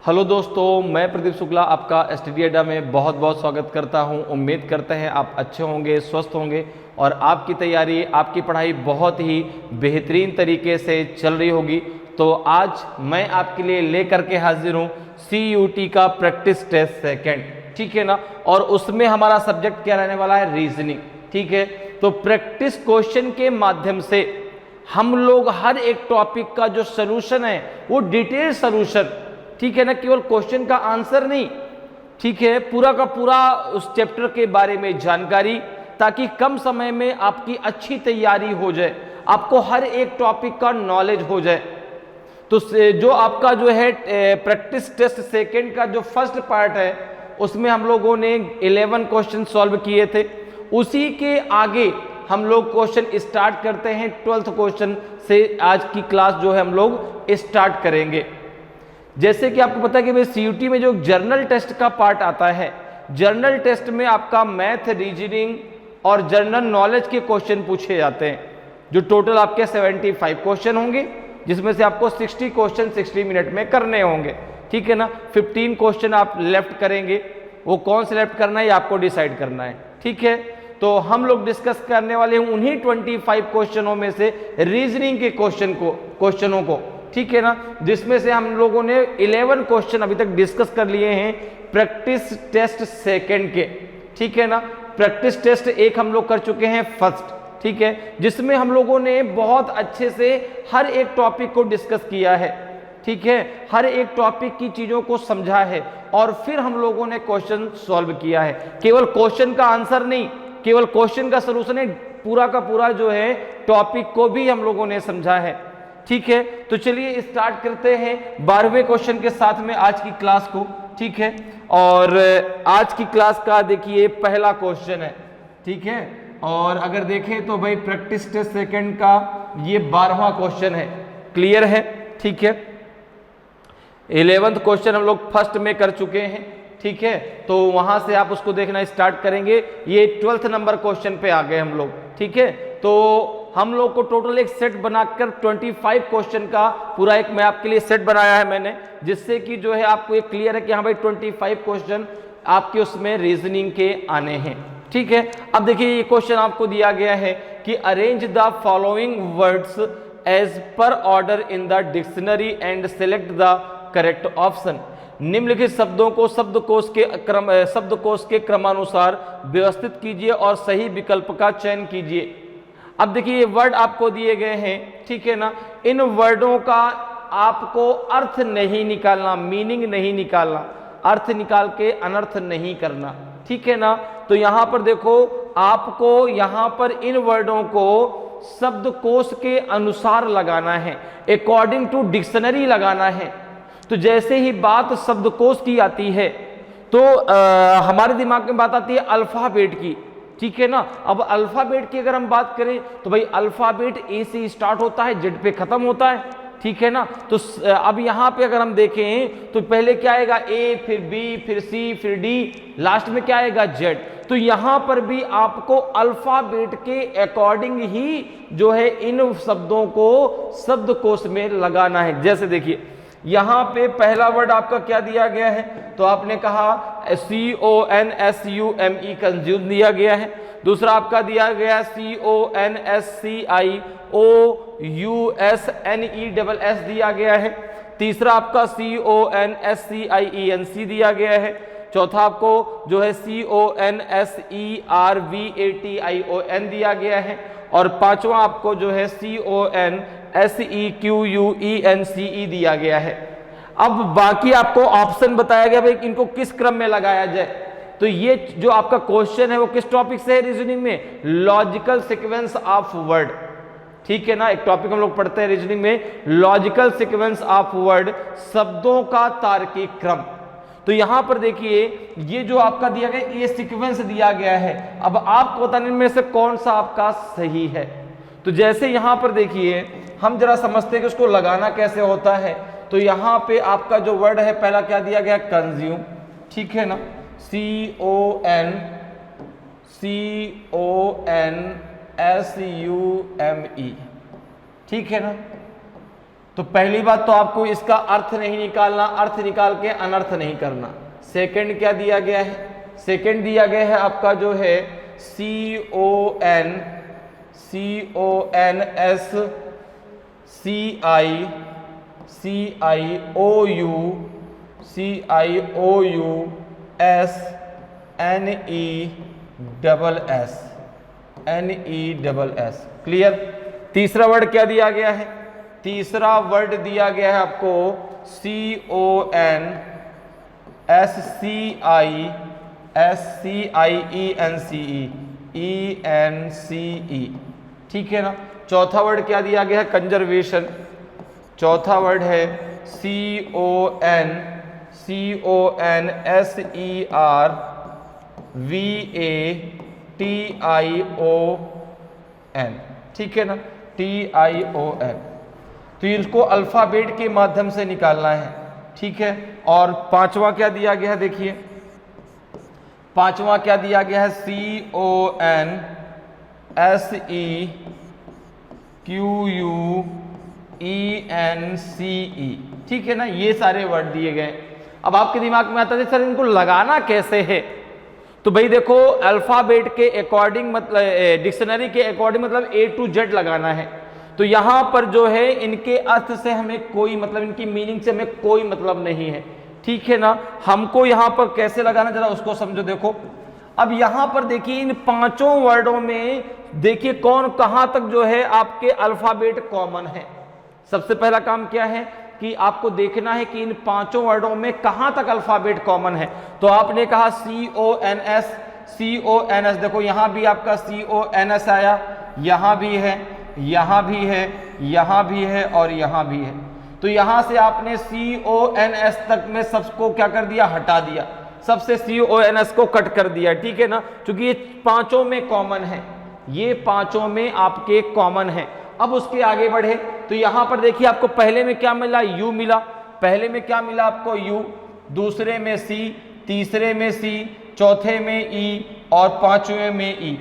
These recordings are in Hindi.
हेलो दोस्तों, मैं प्रदीप शुक्ला आपका एसटीडी अड्डा में बहुत बहुत स्वागत करता हूं। उम्मीद करते हैं आप अच्छे होंगे, स्वस्थ होंगे और आपकी तैयारी, आपकी पढ़ाई बहुत ही बेहतरीन तरीके से चल रही होगी। तो आज मैं आपके लिए लेकर के हाजिर हूं CUT का प्रैक्टिस टेस्ट सेकंड, ठीक है ना। और उसमें हमारा सब्जेक्ट क्या रहने वाला है, रीजनिंग, ठीक है। तो प्रैक्टिस क्वेश्चन के माध्यम से हम लोग हर एक टॉपिक का जो सलूशन है वो डिटेल सलूशन, ठीक है ना, केवल क्वेश्चन का आंसर नहीं, ठीक है, पूरा का पूरा उस चैप्टर के बारे में जानकारी, ताकि कम समय में आपकी अच्छी तैयारी हो जाए, आपको हर एक टॉपिक का नॉलेज हो जाए। तो जो आपका जो है प्रैक्टिस टेस्ट सेकंड का जो फर्स्ट पार्ट है उसमें हम लोगों ने 11 क्वेश्चन सॉल्व किए थे। उसी के आगे हम लोग क्वेश्चन स्टार्ट करते हैं 12th क्वेश्चन से। आज की क्लास जो है हम लोग स्टार्ट करेंगे। जैसे कि आपको पता है कि भाई CUT में जो जर्नल टेस्ट का पार्ट आता है, जर्नल टेस्ट में आपका मैथ, रीजनिंग और जनरल नॉलेज के क्वेश्चन पूछे जाते हैं, जो टोटल आपके 75 क्वेश्चन होंगे, जिसमें से आपको 60 क्वेश्चन 60 मिनट में करने होंगे, ठीक है ना। 15 क्वेश्चन आप लेफ्ट करेंगे, वो कौन से लेफ्ट करना है ये आपको डिसाइड करना है, ठीक है। तो हम लोग डिस्कस करने वाले हैं उन्हीं 25 क्वेश्चनों में से रीजनिंग के क्वेश्चनों को, ठीक है ना, जिसमें से हम लोगों ने 11 क्वेश्चन अभी तक डिस्कस कर लिए हैं प्रैक्टिस टेस्ट सेकंड के, ठीक है ना। प्रैक्टिस टेस्ट एक हम लोग कर चुके हैं फर्स्ट, ठीक है, जिसमें हम लोगों ने बहुत अच्छे से हर एक टॉपिक को डिस्कस किया है, ठीक है, हर एक टॉपिक की चीजों को समझा है और फिर हम लोगों ने क्वेश्चन सॉल्व किया है। केवल क्वेश्चन का आंसर नहीं, केवल क्वेश्चन का सलूशन नहीं, पूरा का पूरा जो है टॉपिक को भी हम लोगों ने समझा है, ठीक है। तो चलिए स्टार्ट करते हैं 12वें क्वेश्चन के साथ में आज की क्लास को, ठीक है। और आज की क्लास का देखिए पहला क्वेश्चन है, ठीक है। और अगर देखें तो भाई प्रैक्टिस टेस्ट सेकंड का ये 12वां क्वेश्चन है, क्लियर है, ठीक है। 11th क्वेश्चन हम लोग फर्स्ट में कर चुके हैं, ठीक है, तो वहां से आप उसको देखना स्टार्ट करेंगे। ये 12th नंबर क्वेश्चन पे आ गए हम लोग, ठीक है। तो हम लोग को टोटल एक सेट बनाकर 25 क्वेश्चन का पूरा एक मैं आपके लिए सेट बनाया है मैंने, जिससे कि जो है आपको ये क्लियर है कि हाँ भाई 25 क्वेश्चन आपके उसमें रीजनिंग के आने हैं, ठीक है। अब देखिए ये क्वेश्चन आपको दिया गया है कि arrange the following words as per order in the dictionary and select the correct option. निम्नलिखित शब्दों को शब्दकोश के क्रमानुसार व्यवस्थित कीजिए और सही विकल्प का चयन कीजिए। अब देखिए ये वर्ड आपको दिए गए हैं, ठीक है ना। इन वर्डों का आपको अर्थ नहीं निकालना, मीनिंग नहीं निकालना, अर्थ निकाल के अनर्थ नहीं करना, ठीक है ना। तो यहां पर देखो आपको यहां पर इन वर्डों को शब्दकोश के अनुसार लगाना है, अकॉर्डिंग टू डिक्शनरी लगाना है। तो जैसे ही बात शब्दकोश की आती है तो हमारे दिमाग में बात आती है अल्फाबेट की, ठीक है ना। अब अल्फाबेट की अगर हम बात करें तो भाई अल्फाबेट A से स्टार्ट होता है, Z पे खत्म होता है, ठीक है ना। तो अब यहाँ पे अगर हम देखें तो पहले क्या आएगा A, फिर B, फिर C, फिर D, लास्ट में क्या आएगा Z। तो यहाँ पर भी आपको अल्फाबेट के अकॉर्डिंग ही जो है इन शब्दों को शब्दकोश में लगाना है। जैसे देखिए यहाँ पे पहला वर्ड आपका क्या दिया गया है, तो आपने कहा CONSUME कंज्यूम दिया गया है। दूसरा आपका दिया गया CONSCIOUSNESS दिया गया है। तीसरा आपका CONSCIENC दिया गया है। चौथा आपको जो है CONSERVATION दिया गया है। और पांचवा आपको जो है CONSEQUENCE दिया गया है। अब बाकी आपको ऑप्शन बताया गया भाई इनको किस क्रम में लगाया जाए। तो ये जो आपका क्वेश्चन है वो किस टॉपिक से है रीजनिंग में, लॉजिकल सीक्वेंस ऑफ वर्ड, ठीक है ना। एक टॉपिक हम लोग पढ़ते हैं रीजनिंग में, लॉजिकल सीक्वेंस ऑफ वर्ड, शब्दों का तार्किक क्रम। तो यहां पर देखिए ये जो आपका दिया गया ये सीक्वेंस दिया गया है। अब आपको बताने में से कौन सा आपका सही है। तो जैसे यहां पर देखिए हम जरा समझते हैं कि उसको लगाना कैसे होता है। तो यहां पे आपका जो वर्ड है पहला क्या दिया गया, कंज्यूम, ठीक है ना, CONSUME, ठीक है ना। तो पहली बात तो आपको इसका अर्थ नहीं निकालना, अर्थ निकाल के अनर्थ नहीं करना। सेकंड क्या दिया गया है, सेकंड दिया गया है आपका जो है CONSCIOUNESS। क्लियर। तीसरा वर्ड क्या दिया गया है, तीसरा वर्ड दिया गया है आपको CONSCIENCE, ठीक है ना। चौथा वर्ड क्या दिया गया है, कंजर्वेशन। चौथा वर्ड है CONSCONSERVATION, ठीक है ना, TION। तो इसको अल्फाबेट के माध्यम से निकालना है, ठीक है। और पांचवा क्या दिया गया है, देखिए पांचवा क्या दिया गया है, CONSEQUENCE, ठीक है ना। ये सारे वर्ड दिए गए। अब आपके दिमाग में आता है सर इनको लगाना कैसे है, तो भाई देखो अल्फाबेट के अकॉर्डिंग मतलब डिक्शनरी के अकॉर्डिंग मतलब A to Z लगाना है। तो यहां पर जो है इनके अर्थ से हमें कोई मतलब, इनकी मीनिंग से हमें कोई मतलब नहीं है, ठीक है ना। हमको यहां पर कैसे लगाना जरा उसको समझो। देखो अब यहां पर देखिए इन पांचों वर्डों में देखिए कौन कहां तक जो है आपके अल्फाबेट कॉमन है। सबसे पहला काम क्या है कि आपको देखना है कि इन पांचों वर्डों में कहां तक अल्फाबेट कॉमन है। तो आपने कहा CONS, देखो यहां भी आपका CONS आया, यहां भी है, यहां भी है, यहां भी है और यहां भी है। तो यहां से आपने CONS तक में सबको क्या कर दिया, हटा दिया, सबसे CONS को कट कर दिया, ठीक है ना, क्योंकि ये पांचों में कॉमन है, ये पांचों में आपके कॉमन है। अब उसके आगे बढ़े तो यहां पर देखिए आपको पहले में क्या मिला, U मिला। पहले में क्या मिला आपको, U, दूसरे में C, तीसरे में C, चौथे में E और पांचवें में E।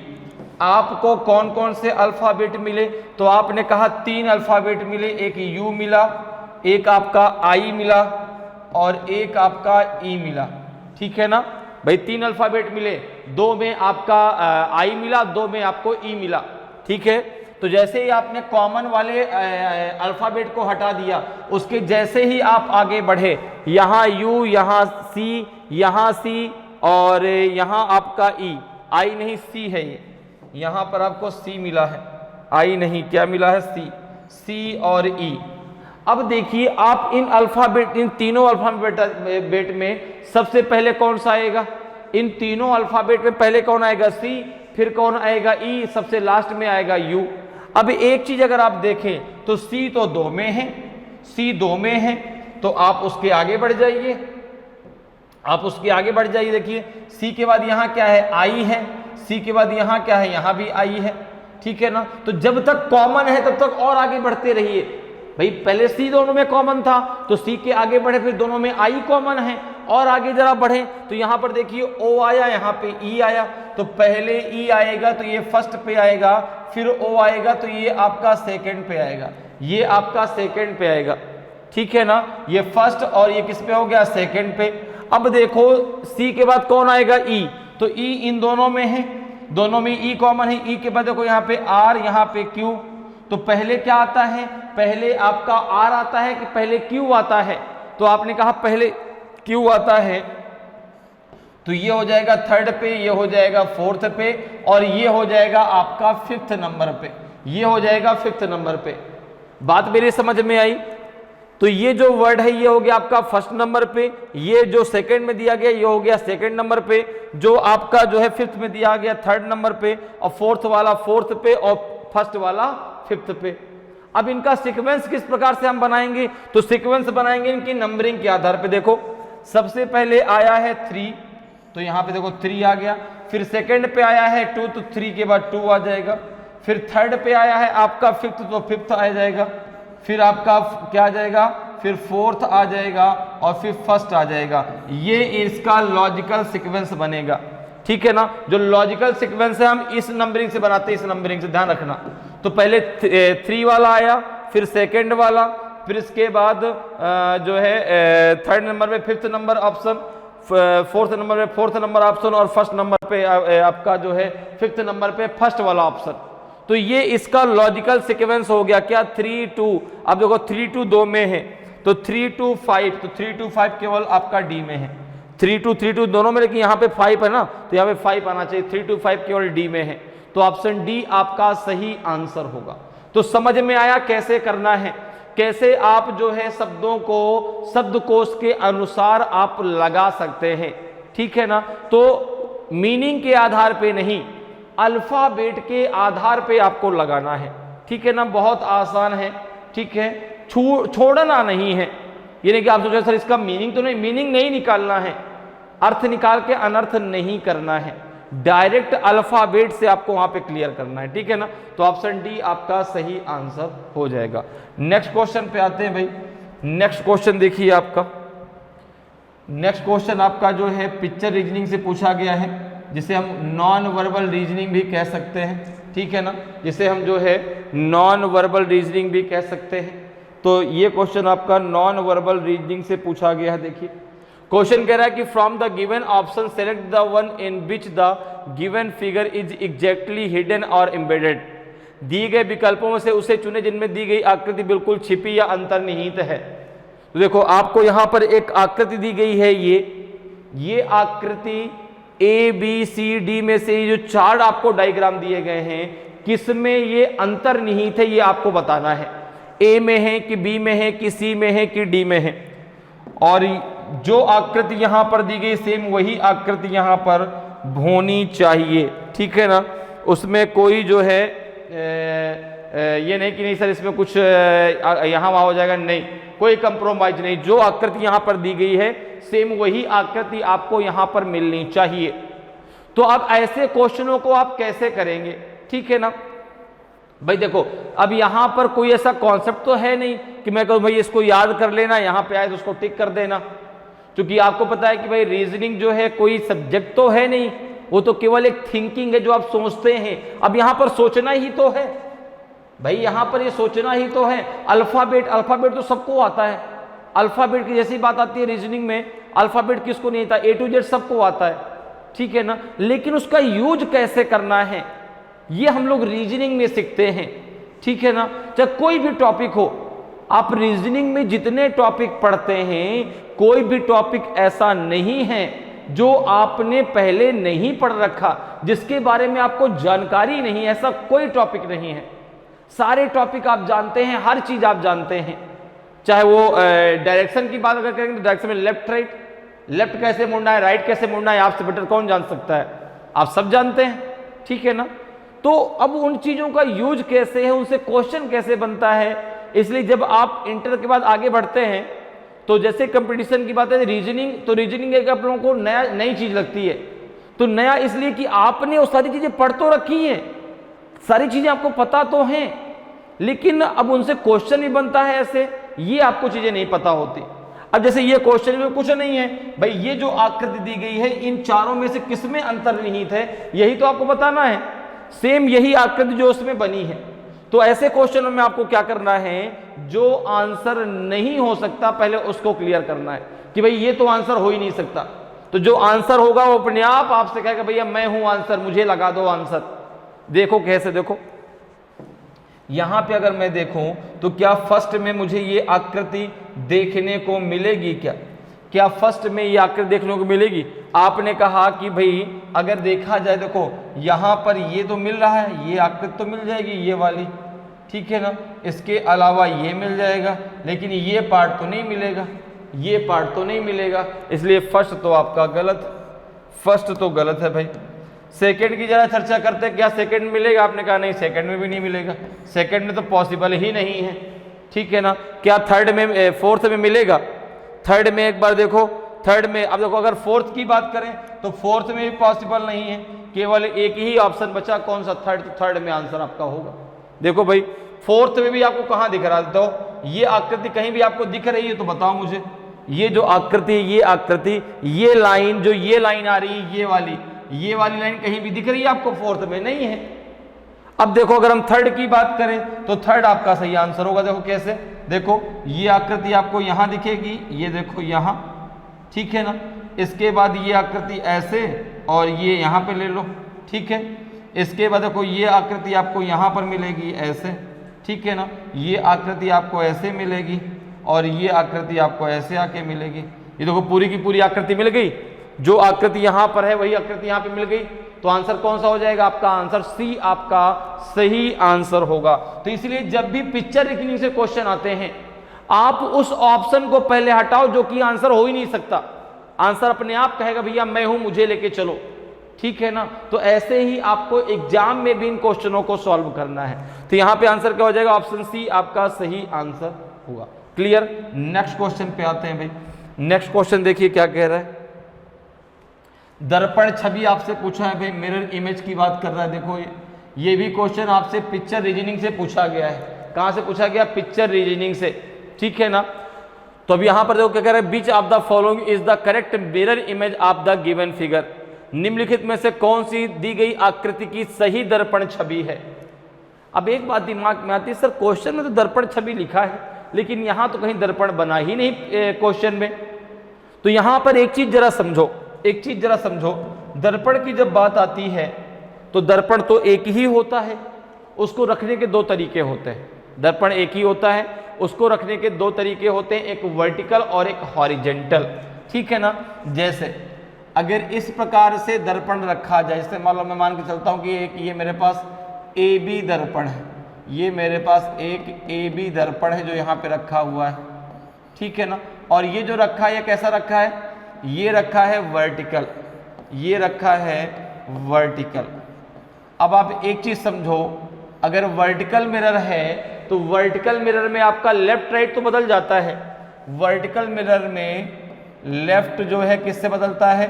आपको कौन कौन से अल्फाबेट मिले, तो आपने कहा 3 अल्फाबेट मिले, एक U मिला, एक आपका I मिला और एक आपका E मिला, ठीक है ना भाई। 3 अल्फाबेट मिले, 2 में आपका I मिला, 2 में आपको E मिला, ठीक है। तो जैसे ही आपने कॉमन वाले अल्फाबेट को हटा दिया, उसके जैसे ही आप आगे बढ़े, यहाँ U, यहाँ C, यहाँ C और यहाँ आपका E, I नहीं C है, ये यहाँ पर आपको C मिला है, I नहीं, क्या मिला है, C और E। अब देखिए आप इन अल्फाबेट, इन तीनों अल्फाबेट में सबसे पहले कौन सा आएगा, इन तीनों अल्फाबेट में पहले कौन आएगा, C, फिर कौन आएगा, E, सबसे लास्ट में आएगा U। अब एक चीज अगर आप देखें तो C तो 2 में है, C 2 में है, तो आप उसके आगे बढ़ जाइए, आप उसके आगे बढ़ जाइए। देखिए C के बाद यहाँ क्या है, I है, C के बाद यहाँ क्या है, यहाँ भी I है, ठीक है ना। तो जब तक कॉमन है तब तक और आगे बढ़ते रहिए भाई। पहले C दोनों में कॉमन था तो C के आगे बढ़े, फिर दोनों में I कॉमन है, और आगे जरा बढ़े तो यहाँ पर देखिए O आया, यहाँ पे E आया, तो पहले E आएगा तो ये फर्स्ट पे आएगा, फिर O आएगा तो ये आपका सेकंड पे आएगा, ये आपका सेकंड पे आएगा, ठीक है ना। ये फर्स्ट और ये किस पे हो गया, सेकंड पे। अब देखो C के बाद कौन आएगा, E, तो E इन दोनों में है, दोनों में E कॉमन है। E के बाद देखो यहाँ पे R, यहाँ पे Q, तो पहले क्या आता है, पहले आपका R आता है कि पहले Q आता है, तो आपने कहा पहले Q आता है, तो ये हो जाएगा 3rd पे, ये हो जाएगा 4th पे और ये हो जाएगा आपका 5th नंबर पे, ये हो जाएगा 5th नंबर पे। बात मेरी समझ में आई। तो ये जो वर्ड है ये हो गया आपका 1st नंबर पे, ये जो 2nd में दिया गया ये हो गया 2nd नंबर पे, जो आपका जो है 5th में दिया गया 3rd नंबर पे, और 4th वाला 4th पे और 1st वाला 5th पे। अब इनका सीक्वेंस किस प्रकार से हम बनाएंगे, तो सीक्वेंस बनाएंगे इनकी नंबरिंग के आधार पे। देखो सबसे पहले आया है 3, तो यहाँ पे देखो 3 आ गया, फिर 2nd पे आया है 2, तो 3 के बाद 2 आ जाएगा, फिर 3rd पे आया है आपका 5th, तो 5th आ जाएगा, फिर आपका क्या आ जाएगा, फिर 4th आ जाएगा और फिर 1st आ जाएगा। ये इसका लॉजिकल सीक्वेंस बनेगा, ठीक है ना। जो लॉजिकल सीक्वेंस है हम इस नंबरिंग से बनाते हैं, इस नंबरिंग से ध्यान रखना। तो पहले 3 वाला आया, फिर 2nd वाला, फिर इसके बाद जो है थर्ड नंबर पे fifth number option, fourth number पे फोर्थ नंबर ऑप्शन, और फर्स्ट नंबर पे आपका जो है फिफ्थ नंबर पे फर्स्ट वाला ऑप्शन। तो ये इसका लॉजिकल सीक्वेंस हो गया क्या, 3 2। अब देखो 3 2 2 में है, तो 3 2 5, तो 3 2 5 केवल आपका डी में है, 3 2 दोनों में, लेकिन यहाँ पे 5 है ना, तो यहाँ पे 5 आना चाहिए, 3 2 5 केवल डी में है, तो ऑप्शन डी आपका सही आंसर होगा। तो समझ में आया कैसे करना है, कैसे आप जो है शब्दों को शब्दकोश के अनुसार आप लगा सकते हैं, ठीक है ना। तो मीनिंग के आधार पे नहीं, अल्फाबेट के आधार पे आपको लगाना है, ठीक है ना, बहुत आसान है, ठीक है, छोड़ना नहीं है। ये नहीं कि आप सोचें सर इसका मीनिंग तो नहीं, मीनिंग नहीं निकालना है, अर्थ निकाल के अनर्थ नहीं करना है, डायरेक्ट अल्फाबेट से आपको वहां पे क्लियर करना है, ठीक है ना। तो ऑप्शन डी आपका सही आंसर हो जाएगा। नेक्स्ट क्वेश्चन पे आते हैं भाई। नेक्स्ट क्वेश्चन देखिए आपका, नेक्स्ट क्वेश्चन आपका जो है पिक्चर रीजनिंग से पूछा गया है, जिसे हम नॉन वर्बल रीजनिंग भी कह सकते हैं, ठीक है ना, जिसे हम जो है नॉन वर्बल रीजनिंग भी कह सकते हैं। तो ये क्वेश्चन आपका नॉन वर्बल रीजनिंग से पूछा गया है। देखिए क्वेश्चन कह रहा है कि from the given option select the one in which the given figure is exactly hidden और एम्बेडेड। दिए गए विकल्पों में से उसे चुने जिनमें दी गई आकृति बिल्कुल छिपी या अंतर्निहित है। तो देखो आपको यहां पर एक आकृति दी गई है, ये आकृति ए बी सी डी में से जो चार आपको डायग्राम दिए गए हैं, किसमें ये अंतर्निहित है ये आपको बताना है। ए में है कि बी में है कि सी में है कि डी में है। और जो आकृति यहां पर दी गई सेम वही आकृति यहां पर होनी चाहिए, ठीक है ना। उसमें कोई जो है ये नहीं कि नहीं सर इसमें कुछ यहां वहां हो जाएगा, नहीं, कोई कंप्रोमाइज नहीं। जो आकृति यहां पर दी गई है सेम वही आकृति आपको यहां पर मिलनी चाहिए। तो अब ऐसे क्वेश्चनों को आप कैसे करेंगे, ठीक है ना भाई। देखो अब यहां पर कोई ऐसा कॉन्सेप्ट तो है नहीं कि मैं कहूं भाई इसको याद कर लेना, यहां पे आए तो उसको टिक कर देना, क्योंकि आपको पता है कि भाई रीजनिंग जो है कोई सब्जेक्ट तो है नहीं, वो तो केवल एक थिंकिंग है जो आप सोचते हैं। अब यहां पर सोचना ही तो है भाई, यहां पर ये सोचना ही तो है। अल्फाबेट तो सबको आता है, अल्फाबेट की जैसी बात आती है रीजनिंग में, अल्फाबेट किसको नहीं आता, ए टू जेड सबको आता है, ठीक है ना। लेकिन उसका यूज कैसे करना है ये हम लोग रीजनिंग में सीखते हैं, ठीक है ना। चाहे कोई भी टॉपिक हो, आप रीजनिंग में जितने टॉपिक पढ़ते हैं, कोई भी टॉपिक ऐसा नहीं है जो आपने पहले नहीं पढ़ रखा, जिसके बारे में आपको जानकारी नहीं, ऐसा कोई टॉपिक नहीं है। सारे टॉपिक आप जानते हैं, हर चीज आप जानते हैं। चाहे वो डायरेक्शन की बात अगर करेंगे, डायरेक्शन में लेफ्ट राइट, लेफ्ट कैसे मुड़ना है, राइट कैसे मुड़ना है, आपसे बेटर कौन जान सकता है, आप सब जानते हैं, ठीक है ना। तो अब उन चीजों का यूज कैसे है, उनसे क्वेश्चन कैसे बनता है, इसलिए जब आप इंटर के बाद आगे बढ़ते हैं तो जैसे कंपटीशन की बात है रीजनिंग, तो रीजनिंग एक आप लोगों को नई चीज लगती है। तो नया इसलिए कि आपने वो सारी चीजें पढ़ तो रखी हैं, सारी चीजें आपको पता तो हैं, लेकिन अब उनसे क्वेश्चन भी बनता है ऐसे, ये आपको चीजें नहीं पता होती। अब जैसे ये क्वेश्चन में कुछ नहीं है भाई, ये जो आकृति दी गई है इन चारों में से किसमें अंतर्निहित है, यही तो आपको बताना है। सेम यही आकृति जो उसमें बनी है। तो ऐसे क्वेश्चनों में आपको क्या करना है, जो आंसर नहीं हो सकता पहले उसको क्लियर करना है कि भाई ये तो आंसर हो ही नहीं सकता। तो जो आंसर होगा वो अपने आप आपसे कहेगा भैया मैं हूं आंसर, मुझे लगा दो आंसर। देखो कैसे, देखो यहां पे अगर मैं देखूं तो क्या फर्स्ट में मुझे ये आकृति देखने को मिलेगी, क्या फर्स्ट में ये आकृति देखने को मिलेगी। आपने कहा कि भाई अगर देखा जाए, देखो यहां पर ये तो मिल रहा है, ये आकृति तो मिल जाएगी ये वाली, ठीक है ना, इसके अलावा ये मिल जाएगा, लेकिन ये पार्ट तो नहीं मिलेगा, ये पार्ट तो नहीं मिलेगा, इसलिए फर्स्ट तो आपका गलत, फर्स्ट तो गलत है भाई। सेकंड की जरा चर्चा करते हैं, क्या सेकंड मिलेगा, आपने कहा नहीं सेकंड में भी नहीं मिलेगा, सेकंड में तो पॉसिबल ही नहीं है, ठीक है ना। क्या थर्ड में, फोर्थ में मिलेगा, थर्ड में एक बार देखो, थर्ड में अब देखो अगर फोर्थ की बात करें तो फोर्थ में भी पॉसिबल नहीं है, केवल एक ही ऑप्शन बचा, कौन सा, थर्ड। तो थर्ड में आंसर आपका होगा। देखो भाई फोर्थ में भी आपको कहां दिख रहा है, तो ये आकृति कहीं भी आपको दिख रही है तो बताओ मुझे, ये जो आकृति, ये आकृति, ये लाइन, जो ये लाइन आ रही है, ये वाली लाइन कहीं भी दिख रही है आपको, फोर्थ में नहीं है। अब देखो अगर हम थर्ड की बात करें तो थर्ड आपका सही आंसर होगा। देखो कैसे, देखो ये आकृति आपको यहाँ दिखेगी, ये देखो यहाँ, ठीक है ना। इसके बाद ये आकृति ऐसे और ये यहाँ पे ले लो, ठीक है। इसके बाद देखो ये आकृति आपको यहाँ पर मिलेगी ऐसे, ठीक है ना। ये आकृति आपको ऐसे मिलेगी और ये आकृति आपको ऐसे आके मिलेगी। ये देखो पूरी की पूरी आकृति मिल गई, जो आकृति यहाँ पर है वही आकृति यहाँ पे मिल गई। तो आंसर कौन सा हो जाएगा? आपका आंसर सी आपका सही आंसर होगा। तो इसलिए जब भी पिक्चर रीजनिंग से क्वेश्चन आते हैं, आप उस ऑप्शन को पहले हटाओ जो कि आंसर हो ही नहीं सकता। आंसर अपने आप कहेगा भैया मैं हूं, मुझे लेके चलो, ठीक है ना। तो ऐसे ही आपको एग्जाम में भी इन क्वेश्चनों को सॉल्व करना है। तो यहां पे आंसर क्या हो जाएगा? ऑप्शन सी आपका सही आंसर होगा। क्लियर? नेक्स्ट क्वेश्चन पे आते हैं भाई। नेक्स्ट क्वेश्चन देखिए क्या कह रहा है। दर्पण छवि आपसे पूछा है भाई, मिरर इमेज की बात कर रहा है। देखो ये भी क्वेश्चन आपसे पिक्चर रीजनिंग से पूछा गया है। कहां से पूछा गया? पिक्चर रीजनिंग से, ठीक है ना। तो अब यहां पर देखो क्या कह रहा है, which of the following is the correct mirror image of the given figure. निम्नलिखित में से कौन सी दी गई आकृति की सही दर्पण छवि है? अब एक बात दिमाग में आती है, सर क्वेश्चन में तो दर्पण छवि लिखा है, लेकिन यहां तो कहीं दर्पण बना ही नहीं क्वेश्चन में। तो यहां पर एक चीज जरा समझो, एक चीज जरा समझो। दर्पण की जब बात आती है तो दर्पण तो एक ही होता है, उसको रखने के दो तरीके होते हैं। दर्पण एक ही होता है, उसको रखने के दो तरीके होते हैं, एक वर्टिकल और एक हॉरिजेंटल, ठीक है ना। जैसे अगर इस प्रकार से दर्पण रखा जाए, जैसे मान लो मैं मान के चलता हूं कि एक ये मेरे पास ए बी दर्पण है, ये मेरे पास एक ए बी दर्पण है जो यहाँ पे रखा हुआ है, ठीक है ना। और ये जो रखा है ये कैसा रखा है? ये रखा है वर्टिकल, ये रखा है वर्टिकल। अब आप एक चीज समझो, अगर वर्टिकल मिरर है तो वर्टिकल मिरर में आपका लेफ्ट राइट तो बदल जाता है। वर्टिकल मिरर में लेफ्ट जो है किससे बदलता है?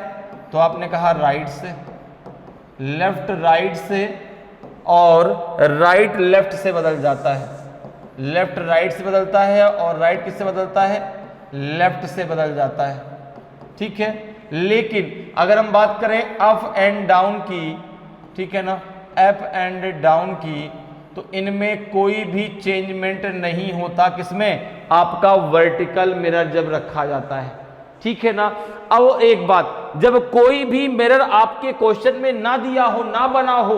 तो आपने कहा राइट से, लेफ्ट राइट से और राइट लेफ्ट से बदल जाता है। लेफ्ट राइट से बदलता है और राइट किससे बदलता है? लेफ्ट से बदल जाता है, ठीक है। लेकिन अगर हम बात करें अप एंड डाउन की, ठीक है ना, अप एंड डाउन की, तो इनमें कोई भी चेंजमेंट नहीं होता। किसमें? आपका वर्टिकल मिरर जब रखा जाता है, ठीक है ना। अब एक बात, जब कोई भी मिरर आपके क्वेश्चन में ना दिया हो, ना बना हो,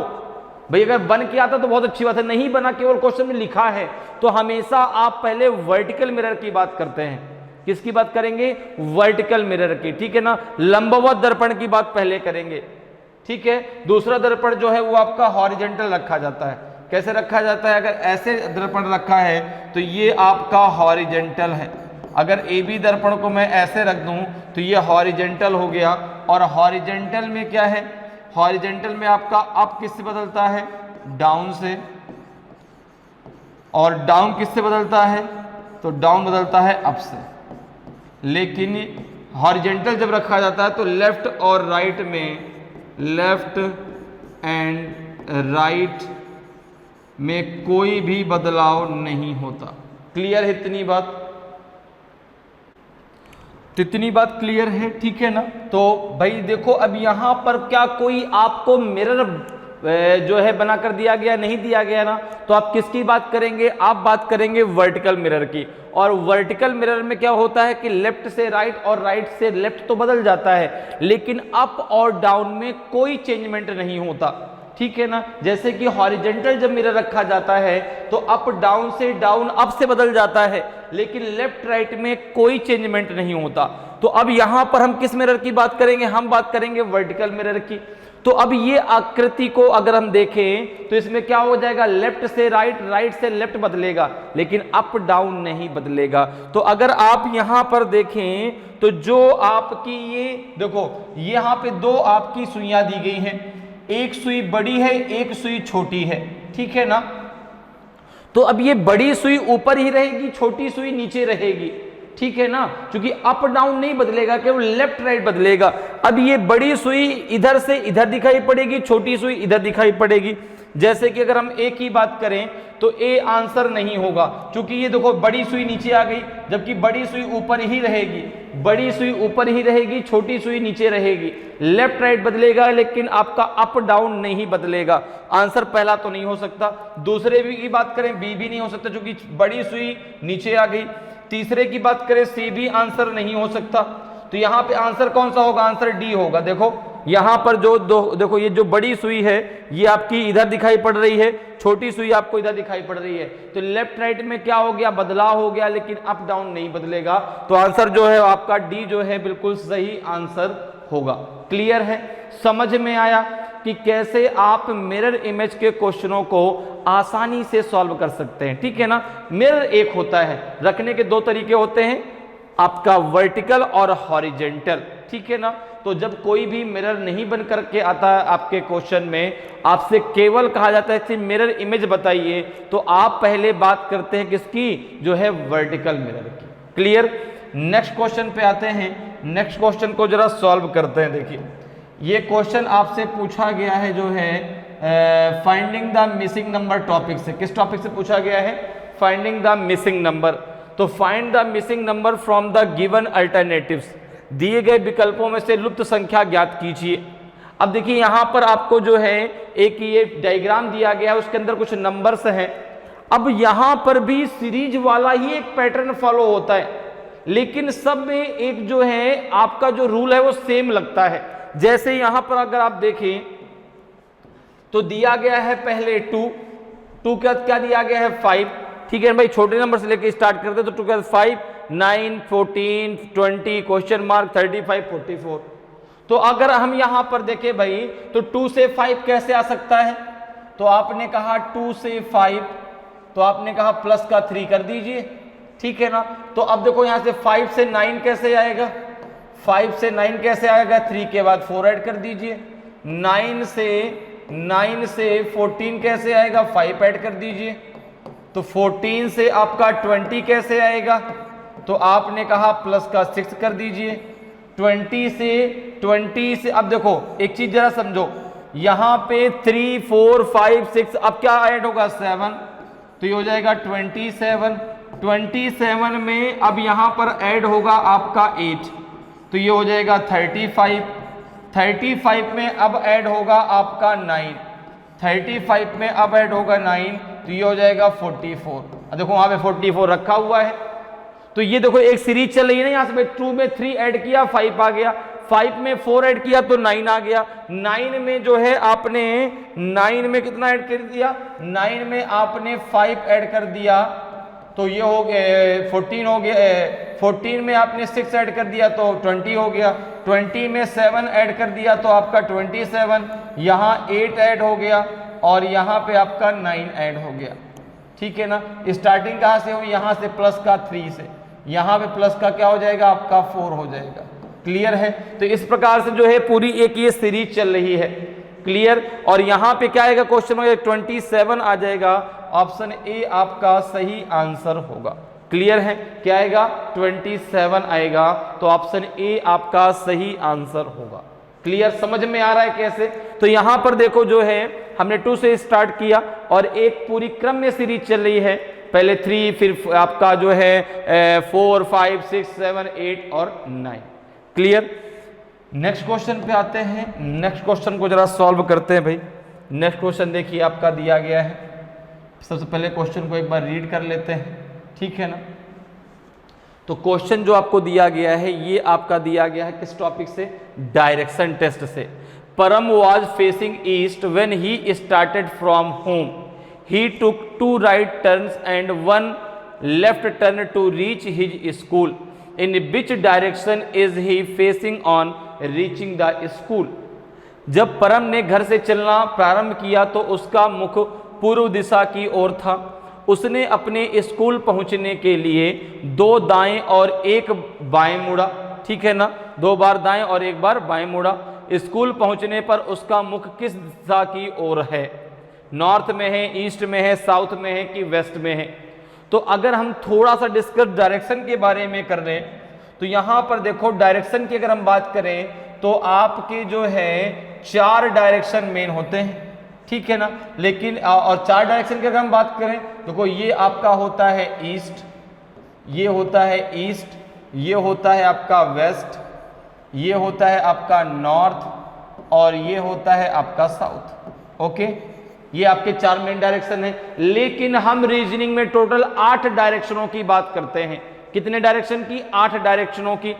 भाई अगर बन के आता तो बहुत अच्छी बात है, नहीं बना केवल क्वेश्चन में लिखा है, तो हमेशा आप पहले वर्टिकल मिरर की बात करते हैं। किसकी बात करेंगे? वर्टिकल मिरर की, ठीक है ना। लंबवत दर्पण की बात पहले करेंगे, ठीक है। दूसरा दर्पण जो है वो आपका हॉरिजेंटल रखा जाता है। कैसे रखा जाता है? अगर ऐसे दर्पण रखा है तो ये आपका हॉरिजेंटल है। अगर ए बी दर्पण को मैं ऐसे रख दूं तो ये हॉरिजेंटल हो गया। और हॉरिजेंटल में क्या है? हॉरिजेंटल में आपका अप किससे बदलता है? डाउन से। और डाउन किससे बदलता है? तो डाउन बदलता है अप से। लेकिन हॉरिजेंटल जब रखा जाता है तो लेफ्ट और राइट में, लेफ्ट एंड राइट में कोई भी बदलाव नहीं होता। क्लियर है इतनी बात? इतनी बात क्लियर है, ठीक है ना। तो भाई देखो अब यहां पर क्या कोई आपको मिरर जो है बना कर दिया गया, नहीं दिया गया ना। तो आप किसकी बात करेंगे? आप बात करेंगे वर्टिकल मिरर की। और वर्टिकल मिरर में क्या होता है कि लेफ्ट से राइट और राइट से लेफ्ट तो बदल जाता है, लेकिन अप और डाउन में कोई चेंजमेंट नहीं होता, ठीक है ना। जैसे कि हॉरिजेंटल जब मिरर रखा जाता है तो अप डाउन से डाउन अप से बदल जाता है, लेकिन लेफ्ट राइट में कोई चेंजमेंट नहीं होता। तो अब यहां पर हम किस मिरर की बात करेंगे? हम बात करेंगे वर्टिकल मिरर की। तो अब ये आकृति को अगर हम देखें तो इसमें क्या हो जाएगा? लेफ्ट से राइट, राइट से लेफ्ट बदलेगा, लेकिन अप डाउन नहीं बदलेगा। तो अगर आप यहां पर देखें तो जो आपकी ये देखो, यहां पे दो आपकी सुइयां दी गई हैं, एक सुई बड़ी है, एक सुई छोटी है, ठीक है ना। तो अब ये बड़ी सुई ऊपर ही रहेगी, छोटी सुई नीचे रहेगी, ठीक है ना, क्योंकि अप डाउन नहीं बदलेगा, केवल लेफ्ट राइट बदलेगा। अब ये बड़ी सुई इधर से इधर दिखाई पड़ेगी, छोटी सुई इधर दिखाई पड़ेगी। जैसे कि अगर हम ए की बात करें तो ए आंसर नहीं होगा, क्योंकि ये देखो बड़ी सुई नीचे आ गई, जबकि बड़ी सुई ऊपर ही रहेगी, बड़ी सुई ऊपर ही रहेगी, छोटी सुई नीचे रहेगी। लेफ्ट राइट बदलेगा लेकिन आपका अप डाउन नहीं बदलेगा। आंसर पहला तो नहीं हो सकता। दूसरे भी की बात करें बी भी नहीं हो सकता, क्योंकि बड़ी सुई नीचे आ गई। तीसरे की बात करें सी भी आंसर नहीं हो सकता। तो यहाँ पे आंसर कौन सा होगा? आंसर डी होगा। देखो यहाँ पर जो देखो ये जो बड़ी सुई है ये आपकी इधर दिखाई पड़ रही है, छोटी सुई आपको इधर दिखाई पड़ रही है। तो लेफ्ट राइट में क्या हो गया? बदलाव हो गया, लेकिन अप डाउन नहीं बदलेगा। तो आंसर जो है आपका डी जो है बिल्कुल सही आंसर होगा। क्लियर है? समझ में आया कि कैसे आप मिरर इमेज के क्वेश्चनों को आसानी से सॉल्व कर सकते हैं। ठीक है ना। मिरर एक होता है, रखने के दो तरीके होते हैं, आपका वर्टिकल और हॉरिजेंटल। ठीक है ना। तो जब कोई भी मिरर नहीं बन करके आता है आपके क्वेश्चन में, आपसे केवल कहा जाता है कि मिरर इमेज बताइए, तो आप पहले बात करते हैं किसकी? जो है वर्टिकल मिरर की। क्लियर? नेक्स्ट क्वेश्चन पे आते हैं। नेक्स्ट क्वेश्चन को जरा सॉल्व करते हैं। देखिए ये क्वेश्चन आपसे पूछा गया है जो है finding the missing number topic से। किस टॉपिक से पूछा गया है? Finding the missing number. तो find the missing number from the given alternatives. दिए गए विकल्पों में से लुप्त संख्या ज्ञात कीजिए। अब देखिए यहां पर आपको जो है एक ये डायग्राम दिया गया है, उसके अंदर कुछ नंबर्स हैं। अब यहां पर भी सीरीज वाला ही एक पैटर्न फॉलो होता है, लेकिन सब में एक जो है आपका जो रूल है वो सेम लगता है। जैसे यहां पर अगर आप देखें तो दिया गया है पहले 2 का क्या दिया गया है? 5। ठीक है भाई, छोटे नंबर से लेके स्टार्ट करते तो 2 का 5, 9, 14, 20, क्वेश्चन मार्क, 35, 44। तो अगर हम यहां पर देखें भाई तो 2 से 5 कैसे आ सकता है? तो आपने कहा 2 से 5, तो आपने कहा प्लस का 3 कर दीजिए। ठीक है ना। तो अब देखो यहां से 5 से 9 कैसे आएगा? 5 से 9 कैसे आएगा? 3 के बाद 4 ऐड कर दीजिए। 9 से 14 कैसे आएगा? 5 ऐड कर दीजिए। तो 14 से आपका 20 कैसे आएगा? तो आपने कहा प्लस का 6 कर दीजिए। 20 से अब देखो एक चीज जरा समझो, यहां पे 3, 4, 5, 6 अब क्या ऐड होगा? 7। तो ये हो जाएगा 27। 27 में अब यहां पर ऐड होगा आपका 8, तो ये हो जाएगा 35। 35 में अब ऐड होगा आपका 9। 35 में अब ऐड होगा 9, तो ये हो जाएगा 44। देखो वहां पे 44 रखा हुआ है। तो ये देखो एक सीरीज चल रही है ना, यहां से 2 में 3 ऐड किया 5 आ गया, 5 में 4 ऐड किया तो 9 आ गया। 9 में जो है आपने 9 में कितना ऐड कर दिया? 9 में आपने 5 ऐड कर दिया तो ये हो गया 14 हो गया। 14 में आपने 6 ऐड कर दिया तो 20 हो गया। 20 में 7 ऐड कर दिया तो आपका 27। यहाँ 8 ऐड हो गया और यहाँ पे आपका 9 ऐड हो गया। ठीक है ना। स्टार्टिंग कहाँ से हुई? यहाँ से प्लस का 3 से, यहाँ पे प्लस का क्या हो जाएगा? आपका 4 हो जाएगा। क्लियर है? तो इस प्रकार से जो है पूरी एक ये सीरीज चल रही है। क्लियर? और यहाँ पे क्या आएगा? क्वेश्चन में 27 आ जाएगा। ऑप्शन ए आपका सही आंसर होगा। क्लियर है? क्या आएगा? 27 आएगा, तो ऑप्शन ए आपका सही आंसर होगा। क्लियर? समझ में आ रहा है कैसे? तो यहां पर देखो जो है हमने 2 से स्टार्ट किया और एक पूरी क्रम में सीरीज चल रही है। पहले 3, फिर आपका जो है 4, 5, 6, 7, 8 और 9। क्लियर? नेक्स्ट क्वेश्चन पे आते हैं। नेक्स्ट क्वेश्चन को जरा सॉल्व करते हैं भाई। नेक्स्ट क्वेश्चन देखिए आपका दिया गया है। सबसे पहले क्वेश्चन को एक बार रीड कर लेते हैं। ठीक है ना। तो क्वेश्चन जो आपको दिया गया है ये आपका दिया गया है किस टॉपिक से? डायरेक्शन टेस्ट से। Param was facing east when he started from home. He took 2 right turns and 1 left turn to reach his school. In which direction is he facing on reaching the school. जब परम ने घर से चलना प्रारंभ किया तो उसका मुख पूर्व दिशा की ओर था। उसने अपने स्कूल पहुंचने के लिए 2 दाएं और 1 बाएं मुड़ा। ठीक है ना। 2 बार दाएं और 1 बार बाएं मुड़ा। स्कूल पहुंचने पर उसका मुख किस दिशा की ओर है? नॉर्थ में है, ईस्ट में है, साउथ में है कि वेस्ट में है? तो अगर हम थोड़ा सा डिस्कस डायरेक्शन के बारे में कर रहे हैं तो यहां पर देखो डायरेक्शन की अगर हम बात करें तो आपके जो है 4 डायरेक्शन मेन होते हैं। ठीक है ना। लेकिन और 4 डायरेक्शन की अगर हम बात करें, देखो ये आपका होता है ईस्ट, ये होता है ईस्ट, ये होता है आपका वेस्ट, ये होता है आपका नॉर्थ और ये होता है आपका साउथ। ओके, ये आपके 4 मेन डायरेक्शन है। लेकिन हम रीजनिंग में टोटल 8 डायरेक्शनों की बात करते हैं। कितने डायरेक्शन की? 8 डायरेक्शनों की।